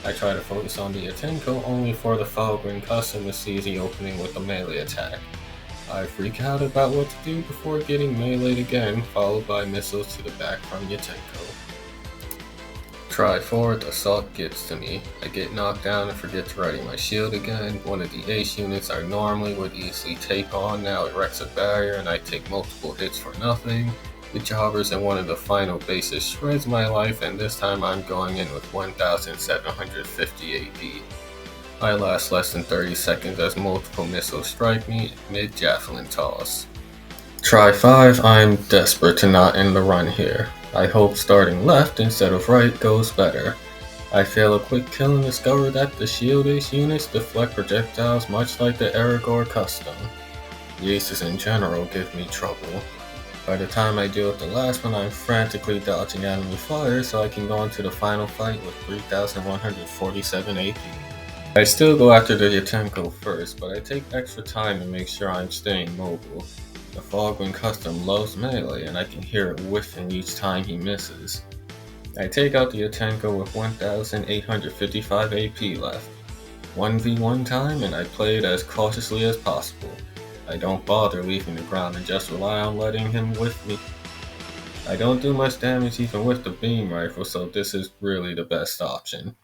I try to focus on the Yatenko only for the Falgwin Custom to seize the opening with a melee attack. I freak out about what to do before getting meleeed again, followed by missiles to the back from Yatenko. try forward, the assault gets to me. I get knocked down and forget to ready my shield again. One of the ACE units I normally would easily take on now erects a barrier and I take multiple hits for nothing. The jobbers in one of the final bases shreds my life, and this time I'm going in with 1750 AP. I last less than 30 seconds as multiple missiles strike me mid-javelin toss. Try 5, I'm desperate to not end the run here. I hope starting left instead of right goes better. I fail a quick kill and discover that the shield ace units deflect projectiles much like the Aragorn custom. The aces in general give me trouble. By the time I deal with the last one, I'm frantically dodging enemy fire so I can go into the final fight with 3147 AP. I still go after the Yatenko first, but I take extra time to make sure I'm staying mobile. The Fogwind custom loves melee and I can hear it whiffing each time he misses. I take out the Yatenko with 1855 AP left. 1v1 time and I play it as cautiously as possible. I don't bother leaving the ground and just rely on letting him whiff me. I don't do much damage even with the beam rifle, so this is really the best option.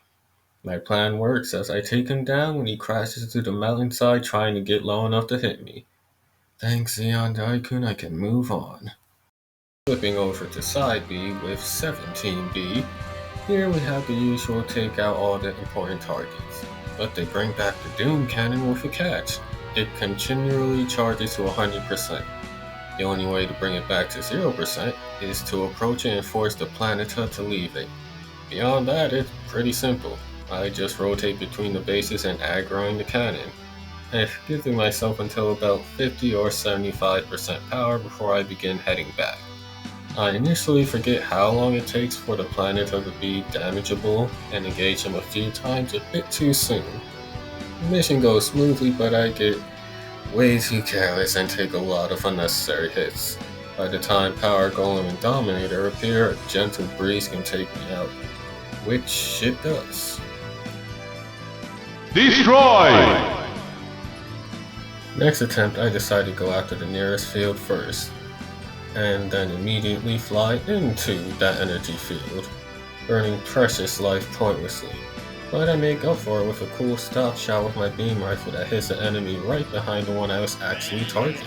My plan works as I take him down when he crashes to the mountainside trying to get low enough to hit me. Thanks Zeon Daikun, I can move on. Flipping over to side B with 17B, here we have the usual take out all the important targets, but they bring back the Doom Cannon with a catch. It continually charges to 100%. The only way to bring it back to 0% is to approach it and force the Planeta to leave it. Beyond that, it's pretty simple. I just rotate between the bases and aggroing the cannon. Giving myself until about 50 or 75% power before I begin heading back. I initially forget how long it takes for the Planeta to be damageable and engage him a few times a bit too soon. The mission goes smoothly, but I get way too careless and take a lot of unnecessary hits. By the time Power Golem and Dominator appear, a gentle breeze can take me out, which it does. Destroy! Next attempt, I decide to go after the nearest field first, and then immediately fly into that energy field, burning precious life pointlessly. But I make up for it with a cool stop shot with my beam rifle that hits the enemy right behind the one I was actually targeting.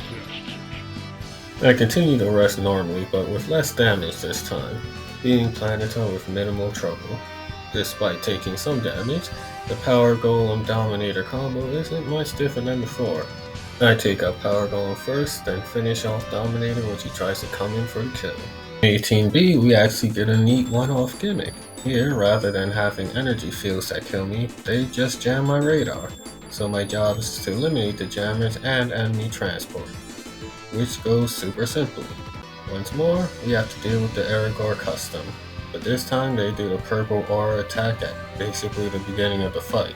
I continue to rush normally, but with less damage this time, beating Planeta with minimal trouble. Despite taking some damage, the Power Golem Dominator combo isn't much different than before. I take out Power Golem first, then finish off Dominator when she tries to come in for the kill. 18B, we actually get a neat one-off gimmick. Here, rather than having energy fields that kill me, they just jam my radar, so my job is to eliminate the jammers and enemy transport, which goes super simple. Once more, we have to deal with the Aragorn custom, but this time they do the purple aura attack at basically the beginning of the fight.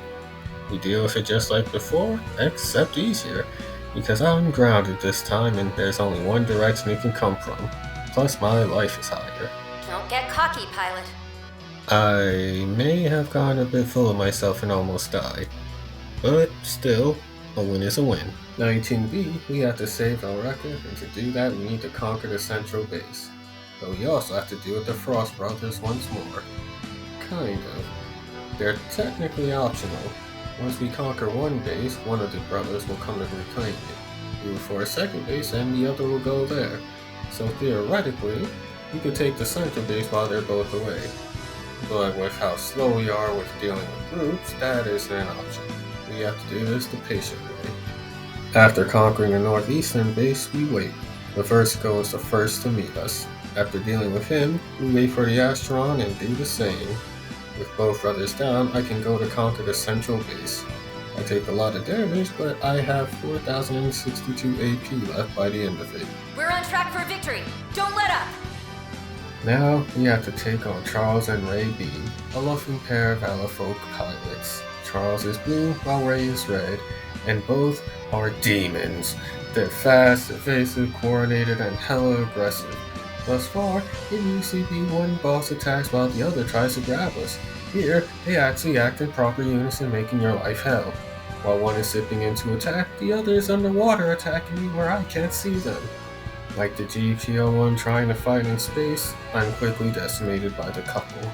We deal with it just like before, except easier, because I'm grounded this time and there's only one direction it can come from, plus my life is higher. Don't get cocky, pilot. I may have gone a bit full of myself and almost died, but still, a win is a win. 19B, we have to save Elreka, and to do that we need to conquer the central base. But we also have to deal with the Frost Brothers once more. Kind of. They're technically optional. Once we conquer one base, one of the brothers will come and reclaim it. We will for a second base and the other will go there. So theoretically, we could take the central base while they're both away. But with how slow we are with dealing with groups, that isn't an option. We have to do this the patient way. After conquering the northeastern base, we wait. The Versico is the first to meet us. After dealing with him, we wait for the Astron and do the same. With both brothers down, I can go to conquer the central base. I take a lot of damage, but I have 4062 AP left by the end of it. We're on track for victory. Don't let up. Now, we have to take on Charles and Ray Beam, a loving pair of Alafolk pilots. Charles is blue, while Ray is red, and both are demons. They're fast, evasive, coordinated, and hella aggressive. Thus far, it usually be one boss attacks while the other tries to grab us. Here, they actually act in proper unison, making your life hell. While one is zipping in to attack, the other is underwater attacking me where I can't see them. Like the GPO one trying to fight in space, I'm quickly decimated by the couple.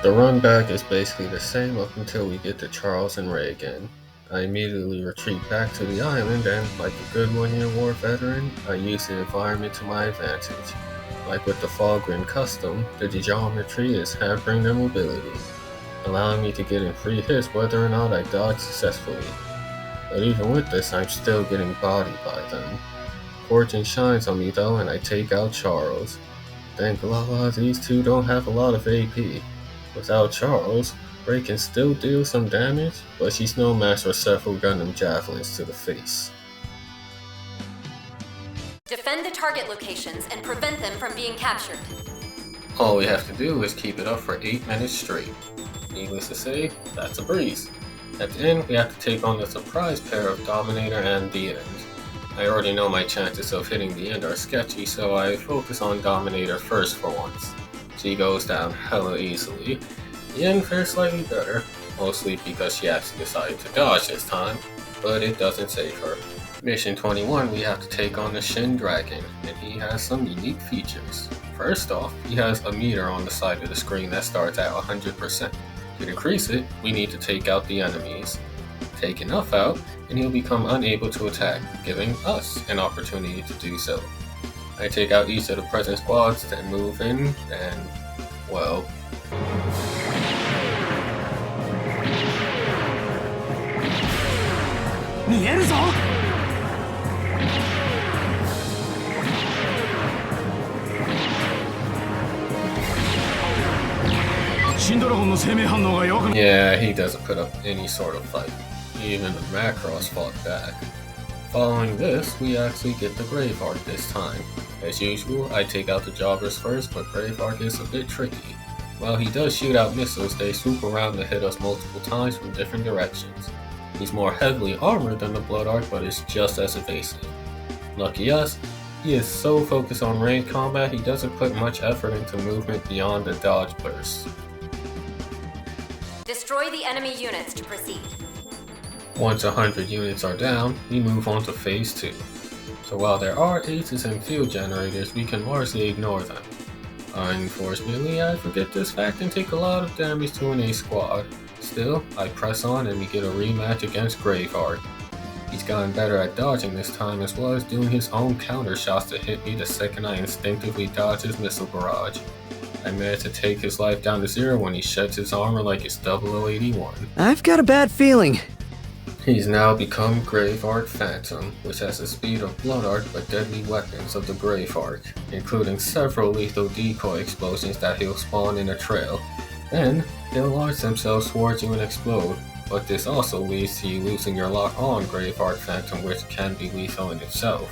The run back is basically the same up until we get to Charles and Ray again. I immediately retreat back to the island and, like a good 1-year war veteran, I use the environment to my advantage. Like with the Falgrim custom, the geometry is hampering their mobility, allowing me to get in free hits whether or not I dodge successfully. But even with this, I'm still getting bodied by them. Fortune shines on me though, and I take out Charles. Thank Allah, these two don't have a lot of AP. Without Charles, Ray can still deal some damage, but she's no match for several Gundam javelins to the face. Defend the target locations and prevent them from being captured. All we have to do is keep it up for 8 minutes straight. Needless to say, that's a breeze. At the end, we have to take on the surprise pair of Dominator and the End. I already know my chances of hitting the End are sketchy, so I focus on Dominator first for once. She goes down hella easily. The End fares slightly better, mostly because she actually decided to dodge this time, but it doesn't save her. Mission 21, we have to take on the Shin Dragon, and he has some unique features. First off, he has a meter on the side of the screen that starts at 100%. To decrease it, we need to take out the enemies. Take enough out, and he'll become unable to attack, giving us an opportunity to do so. I take out each of the present squads, then move in, and, well... Yeah, he doesn't put up any sort of fight. Even the Macross fought back. Following this, we actually get the Graveheart this time. As usual, I take out the Jobbers first, but Graveheart is a bit tricky. While he does shoot out missiles, they swoop around to hit us multiple times from different directions. He's more heavily armored than the Blood Arc, but is just as evasive. Lucky us, he is so focused on range combat, he doesn't put much effort into movement beyond the dodge bursts. Destroy the enemy units to proceed. Once 100 units are down, we move on to Phase 2. So while there are ACEs and field generators, we can largely ignore them. Unfortunately, I forget this fact and take a lot of damage to an ACE squad. Still, I press on and we get a rematch against Graveheart. He's gotten better at dodging this time as well as doing his own counter shots to hit me the second I instinctively dodge his missile barrage. I managed to take his life down to 0 when he sheds his armor like it's 0081. I've got a bad feeling. He's now become Graveheart Phantom, which has the speed of Blood Arc but deadly weapons of the Graveheart, including several lethal decoy explosions that he'll spawn in a trail. Then, they'll launch themselves towards you and explode, but this also leads to you losing your lock on Graveheart Phantom, which can be lethal in itself.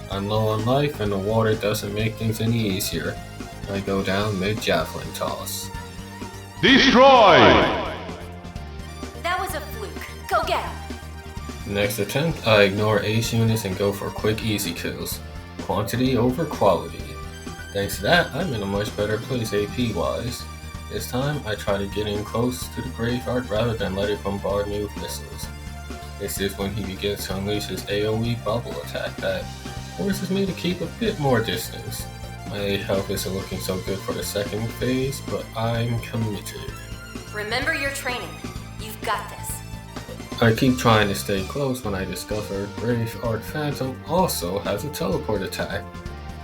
I'm low on life and the water doesn't make things any easier. I go down mid-javelin toss. Destroy! That was a fluke. Go get him. Next attempt, I ignore ace units and go for quick easy kills. Quantity over quality. Thanks to that, I'm in a much better place AP wise. This time, I try to get in close to the Graveheart rather than let it bombard me with missiles. This is when he begins to unleash his AoE bubble attack that forces me to keep a bit more distance. My health isn't looking so good for the second phase, but I'm committed. Remember your training. You've got this. I keep trying to stay close when I discover Graveheart Phantom also has a teleport attack.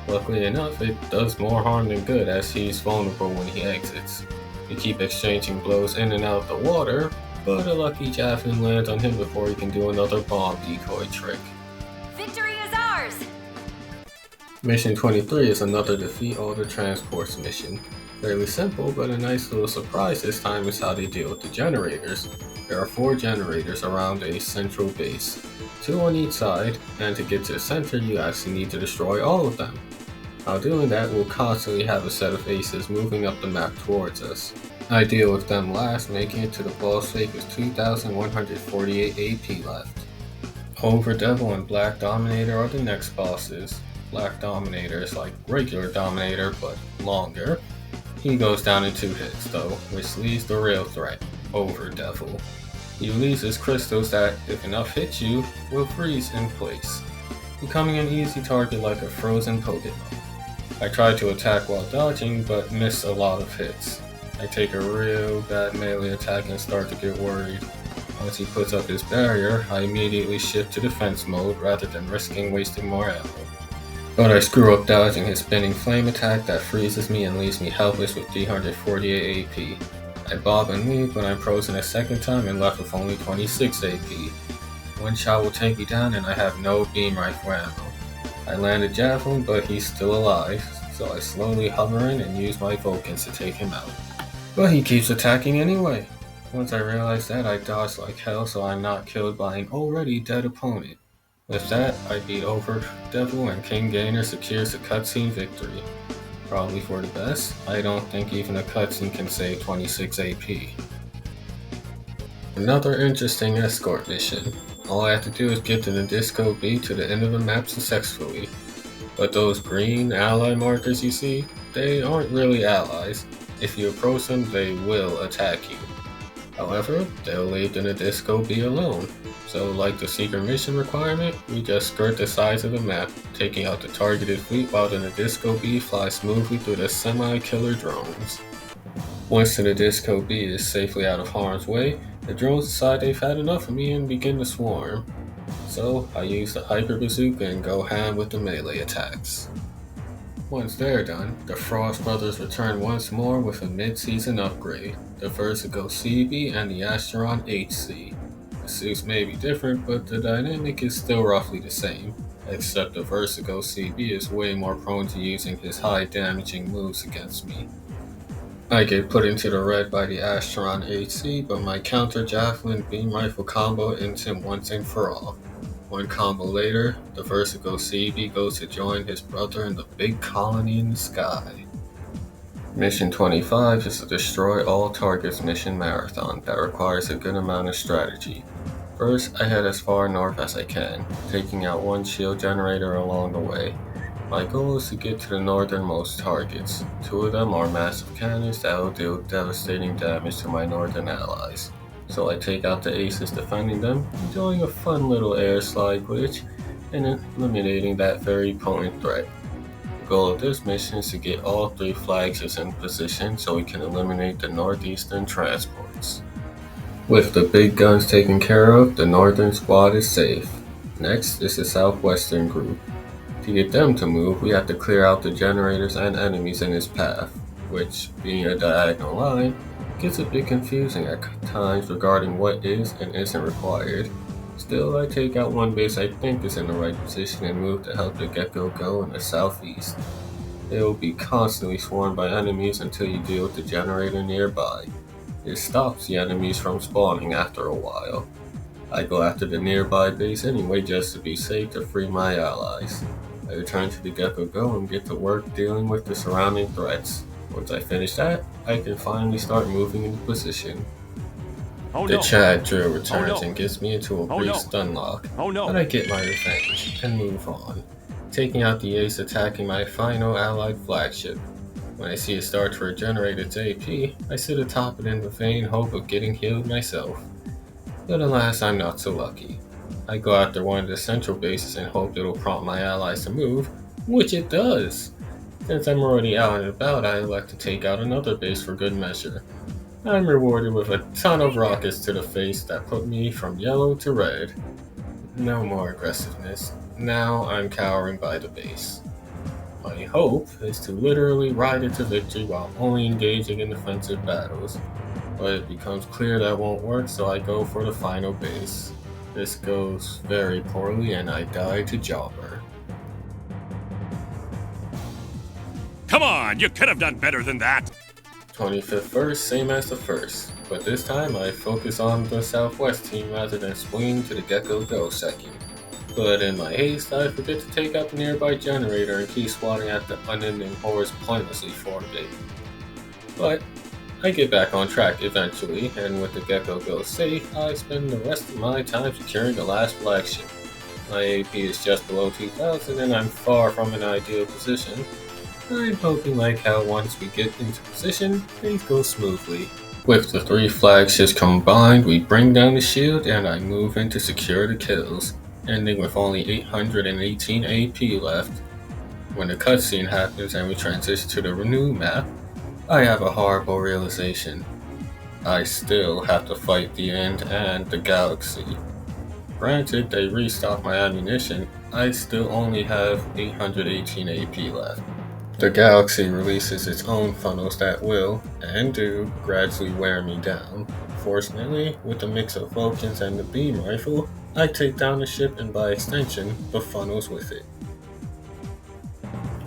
Luckily enough, it does more harm than good as he's vulnerable when he exits. We keep exchanging blows in and out of the water, but a lucky javelin lands on him before he can do another bomb decoy trick. Victory is ours! Mission 23 is another defeat all the transports mission. Fairly simple, but a nice little surprise this time is how they deal with the generators. There are 4 generators around a central base, 2 on each side, and to get to the center you actually need to destroy all of them. While doing that, we'll constantly have a set of aces moving up the map towards us. I deal with them last, making it to the boss fight with 2,148 AP left. Overdevil and Black Dominator are the next bosses. Black Dominator is like regular Dominator, but longer. He goes down in 2 hits though, which leaves the real threat, Overdevil. He releases crystals that, if enough hit you, will freeze in place, becoming an easy target like a frozen Pokemon. I try to attack while dodging, but miss a lot of hits. I take a real bad melee attack and start to get worried. Once he puts up his barrier, I immediately shift to defense mode rather than risking wasting more ammo. But I screw up dodging his spinning flame attack that freezes me and leaves me helpless with 348 AP. I bob and weave, but I'm frozen a second time and left with only 26 AP. One shot will take me down and I have no beam rifle ammo. I land a javelin, but he's still alive, so I slowly hover in and use my Vulcans to take him out. But he keeps attacking anyway. Once I realize that, I dodge like hell so I'm not killed by an already dead opponent. With that, I beat over Devil and King Gainer secures the cutscene victory. Probably for the best. I don't think even a cutscene can save 26 AP. Another interesting escort mission. All I have to do is get to the Disco B to the end of the map successfully. But those green ally markers you see, they aren't really allies. If you approach them, they will attack you. However, they'll leave the Disco B alone. So like the secret mission requirement, we just skirt the sides of the map, taking out the targeted fleet while the Nadisco B flies smoothly through the semi-killer drones. Once the Nadisco B is safely out of harm's way, the drones decide they've had enough of me and begin to swarm. So I use the Hyper Bazooka and go ham with the melee attacks. Once they're done, the Frost Brothers return once more with a mid-season upgrade, the Vertigo CB and the Astron HC. The suits may be different, but the dynamic is still roughly the same, except the Vertigo CB is way more prone to using his high damaging moves against me. I get put into the red by the Astron HC, but my counter javelin beam rifle combo ends him once and for all. One combo later, the Vertigo CB goes to join his brother in the big colony in the sky. Mission 25 is a destroy all targets mission marathon that requires a good amount of strategy. First, I head as far north as I can, taking out one shield generator along the way. My goal is to get to the northernmost targets. Two of them are massive cannons that will deal devastating damage to my northern allies. So I take out the aces defending them, enjoying a fun little air slide glitch, and eliminating that very potent threat. The goal of this mission is to get all three flagships in position so we can eliminate the northeastern transports. With the big guns taken care of, the northern squad is safe. Next is the southwestern group. To get them to move, we have to clear out the generators and enemies in its path, which, being a diagonal line, gets a bit confusing at times regarding what is and isn't required. Still, I take out one base I think is in the right position and move to help the Gecko go in the southeast. They will be constantly swarmed by enemies until you deal with the generator nearby. It stops the enemies from spawning after a while. I go after the nearby base anyway just to be safe to free my allies. I return to the Gecko Go and get to work dealing with the surrounding threats. Once I finish that, I can finally start moving into position. The Chad drill returns and gets me into a brief stun lock, but I get my revenge and move on, taking out the ace attacking my final allied flagship. When I see it start to regenerate its AP, I sit atop it in the vain hope of getting healed myself. But alas, I'm not so lucky. I go after one of the central bases and hope it'll prompt my allies to move, which it does. Since I'm already out and about, I elect to take out another base for good measure. I'm rewarded with a ton of rockets to the face that put me from yellow to red. No more aggressiveness. Now I'm cowering by the base. My hope is to literally ride it to victory while only engaging in defensive battles. But it becomes clear that won't work, so I go for the final base. This goes very poorly and I die to Jobber. Come on, you could have done better than that. 25th verse, same as the first, but this time I focus on the Southwest team rather than swinging to the Gecko Go second. But in my haste, I forget to take out the nearby generator and keep swatting at the unending hordes pointlessly for a bit. But I get back on track eventually, and with the Gecko Go safe, I spend the rest of my time securing the last flagship. My AP is just below 2000 and I'm far from an ideal position. I'm hoping like how once we get into position, things go smoothly. With the three flagships combined, we bring down the shield and I move in to secure the kills, ending with only 818 AP left. When the cutscene happens and we transition to the renew map, I have a horrible realization. I still have to fight the end and the galaxy. Granted, they restocked my ammunition, I still only have 818 AP left. The galaxy releases its own funnels that will, and do, gradually wear me down. Fortunately, with the mix of Vulcans and the beam rifle, I take down the ship and by extension, the funnels with it.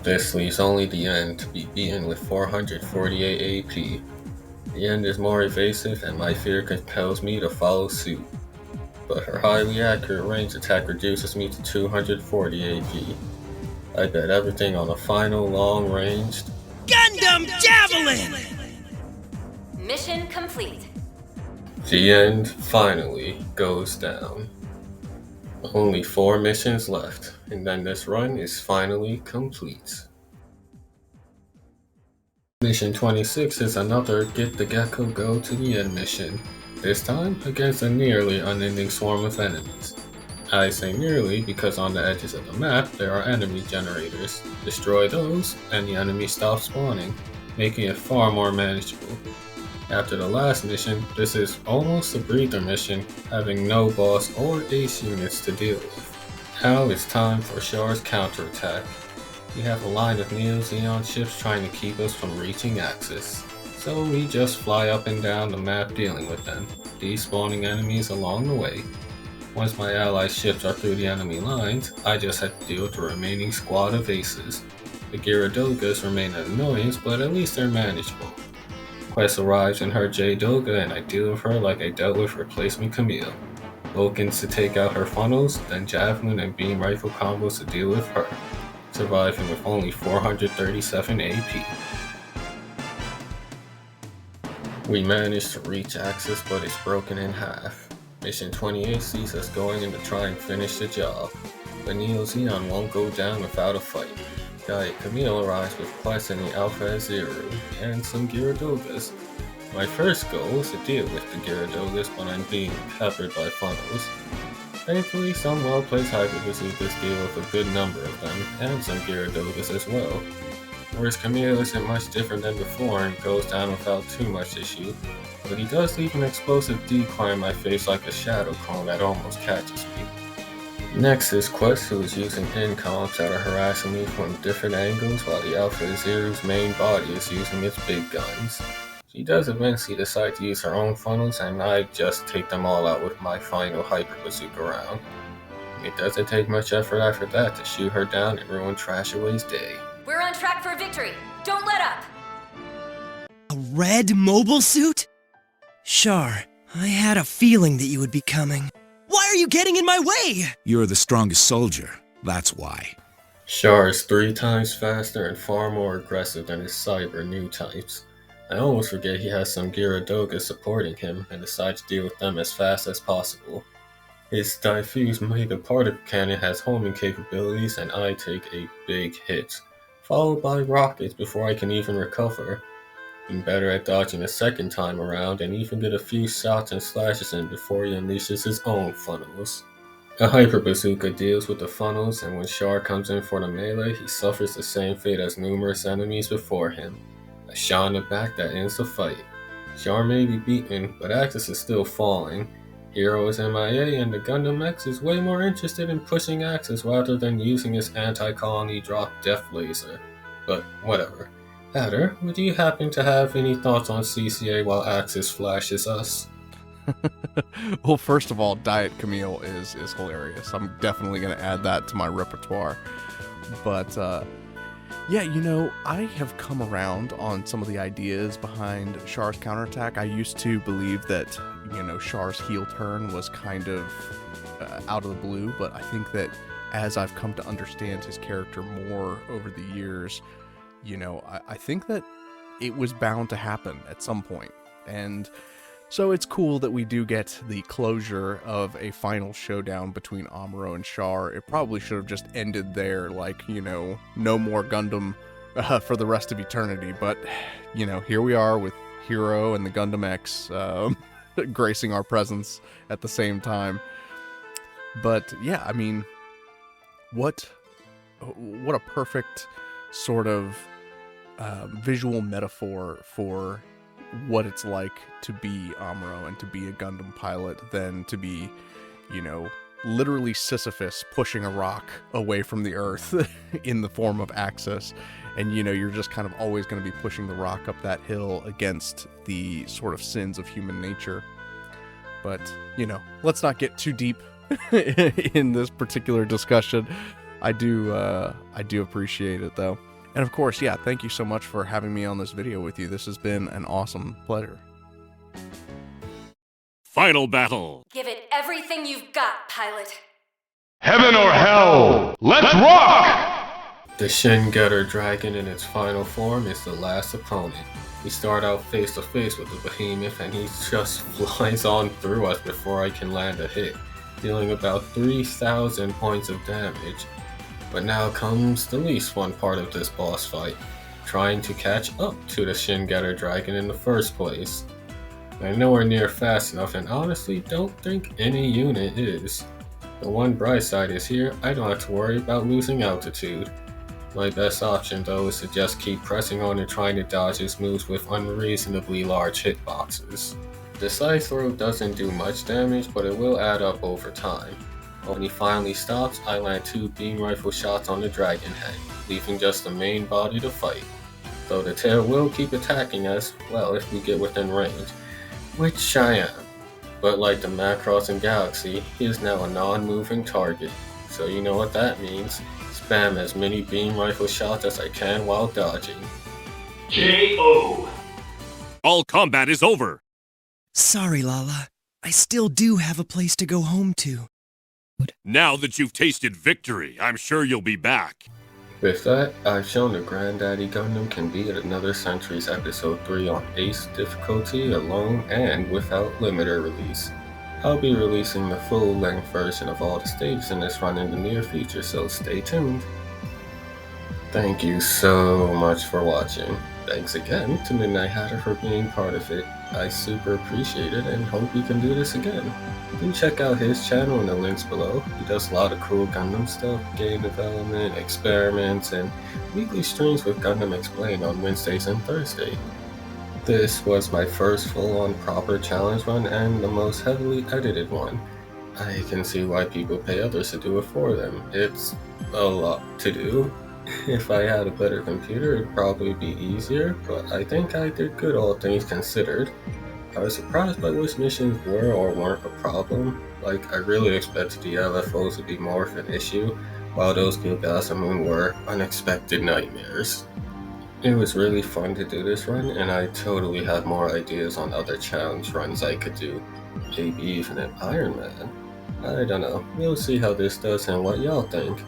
This leaves only the end to be beaten with 448 AP. The end is more evasive and my fear compels me to follow suit. But her highly accurate range attack reduces me to 240 AP. I bet everything on a final long-ranged Gundam Javelin! Mission complete. The end finally goes down. Only 4 missions left, and then this run is finally complete. Mission 26 is another Get the Gecko Go to the End mission, this time against a nearly unending swarm of enemies. I say nearly because on the edges of the map there are enemy generators. Destroy those, and the enemies stop spawning, making it far more manageable. After the last mission, this is almost a breather mission, having no boss or ace units to deal with. Now it's time for Char's counterattack. We have a line of Neo-Zeon ships trying to keep us from reaching Axis, so we just fly up and down the map dealing with them, despawning enemies along the way. Once my allied ships are through the enemy lines, I just have to deal with the remaining squad of aces. The Gyaradogas remain an annoyance, but at least they're manageable. Quest arrives in her J-Doga and I deal with her like I dealt with replacement Camille. Vulcans to take out her funnels, then Javelin and Beam Rifle combos to deal with her, surviving with only 437 AP. We managed to reach Axis, but it's broken in half. Mission 28 sees us going in to try and finish the job, but Neo-Zeon won't go down without a fight. Diet Camille arrives with quests in the Alpha Zero and some Gyaradogas. My first goal is to deal with the Gyaradogas when I'm being peppered by funnels. Thankfully, some well-placed Hyper Bazookas deal with a good number of them, and some Gyaradogas as well. Whereas Camille isn't much different than before and goes down without too much issue, but he does leave an explosive decoy in my face like a shadow clone that almost catches me. Next is Quest, who is using incomps that are harassing me from different angles while the Alpha Zero's main body is using its big guns. She does eventually decide to use her own funnels and I just take them all out with my final Hyper Bazooka round. It doesn't take much effort after that to shoot her down and ruin Trashaway's day. We're on track for victory. Don't let up. A red mobile suit? Char, I had a feeling that you would be coming. Why are you getting in my way? You're the strongest soldier, that's why. Char is 3 times faster and far more aggressive than his Cyber new types. I almost forget he has some Gyaradogas supporting him and decide to deal with them as fast as possible. His diffused mega particle cannon has homing capabilities and I take a big hit, followed by rockets before I can even recover. I'm better at dodging the second time around and even get a few shots and slashes in before he unleashes his own funnels. A Hyper Bazooka deals with the funnels, and when Char comes in for the melee, he suffers the same fate as numerous enemies before him. A shot in the back that ends the fight. Char may be beaten, but Axis is still falling. Hero is MIA, and the Gundam X is way more interested in pushing Axis rather than using his anti-colony drop death laser. But whatever. Adder, would you happen to have any thoughts on CCA while Axis flashes us? Well, first of all, Diet Camille is hilarious. I'm definitely going to add that to my repertoire. But, yeah, you know, I have come around on some of the ideas behind Char's counterattack. I used to believe that, you know, Char's heel turn was kind of out of the blue, but I think that as I've come to understand his character more over the years, you know, I think that it was bound to happen at some point. And so it's cool that we do get the closure of a final showdown between Amuro and Char. It probably should have just ended there, like, you know, no more Gundam for the rest of eternity. But, you know, here we are with Hero and the Gundam X gracing our presence at the same time. But, yeah, I mean, what a perfect sort of visual metaphor for what it's like to be Amuro and to be a Gundam pilot than to be, literally Sisyphus pushing a rock away from the Earth in the form of Axis. And, you're just kind of always going to be pushing the rock up that hill against the sort of sins of human nature. But, let's not get too deep in this particular discussion. I do appreciate it, though. And of course, yeah, thank you so much for having me on this video with you. This has been an awesome pleasure. Final battle. Give it everything you've got, pilot. Heaven or hell! Let's rock! The Shin Getter Dragon in its final form is the last opponent. We start out face to face with the behemoth and he just flies on through us before I can land a hit, dealing about 3,000 points of damage. But now comes the least fun part of this boss fight, trying to catch up to the Shin Getter Dragon in the first place. I'm nowhere near fast enough and honestly don't think any unit is. The one bright side is here, I don't have to worry about losing altitude. My best option though is to just keep pressing on and trying to dodge his moves with unreasonably large hitboxes. The side throw doesn't do much damage, but it will add up over time. When he finally stops, I land 2 beam rifle shots on the dragon head, leaving just the main body to fight. Though the tail will keep attacking us, well, if we get within range, which I am. But like the Macross in Galaxy, he is now a non-moving target, so you know what that means. Spam as many beam rifle shots as I can while dodging. KO. All combat is over. Sorry, Lala. I still do have a place to go home to. Now that you've tasted victory, I'm sure you'll be back. With that, I've shown the Granddaddy Gundam can be at Another Century's Episode 3 on ACE difficulty alone and without limiter release. I'll be releasing the full-length version of all the stages in this run in the near future, so stay tuned. Thank you so much for watching. Thanks again to Midnight Hatter for being part of it. I super appreciate it and hope we can do this again. Do check out his channel in the links below. He does a lot of cool Gundam stuff, game development, experiments, and weekly streams with Gundam Explained on Wednesdays and Thursdays. This was my first full-on proper challenge run and the most heavily edited one. I can see why people pay others to do it for them. It's a lot to do. If I had a better computer, it'd probably be easier, but I think I did good all things considered. I was surprised by which missions were or weren't a problem. Like, I really expected the LFOs to be more of an issue, while those Gilgasamun were unexpected nightmares. It was really fun to do this run, and I totally have more ideas on other challenge runs I could do. Maybe even an Iron Man. I don't know, we'll see how this does and what y'all think.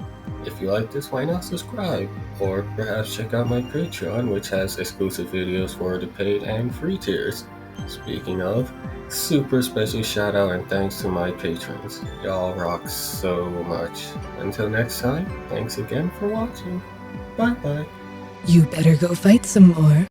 If you like this, why not subscribe? Or perhaps check out my Patreon, which has exclusive videos for the paid and free tiers. Speaking of, super special shout out and thanks to my patrons. Y'all rock so much. Until next time, thanks again for watching. Bye bye. You better go fight some more.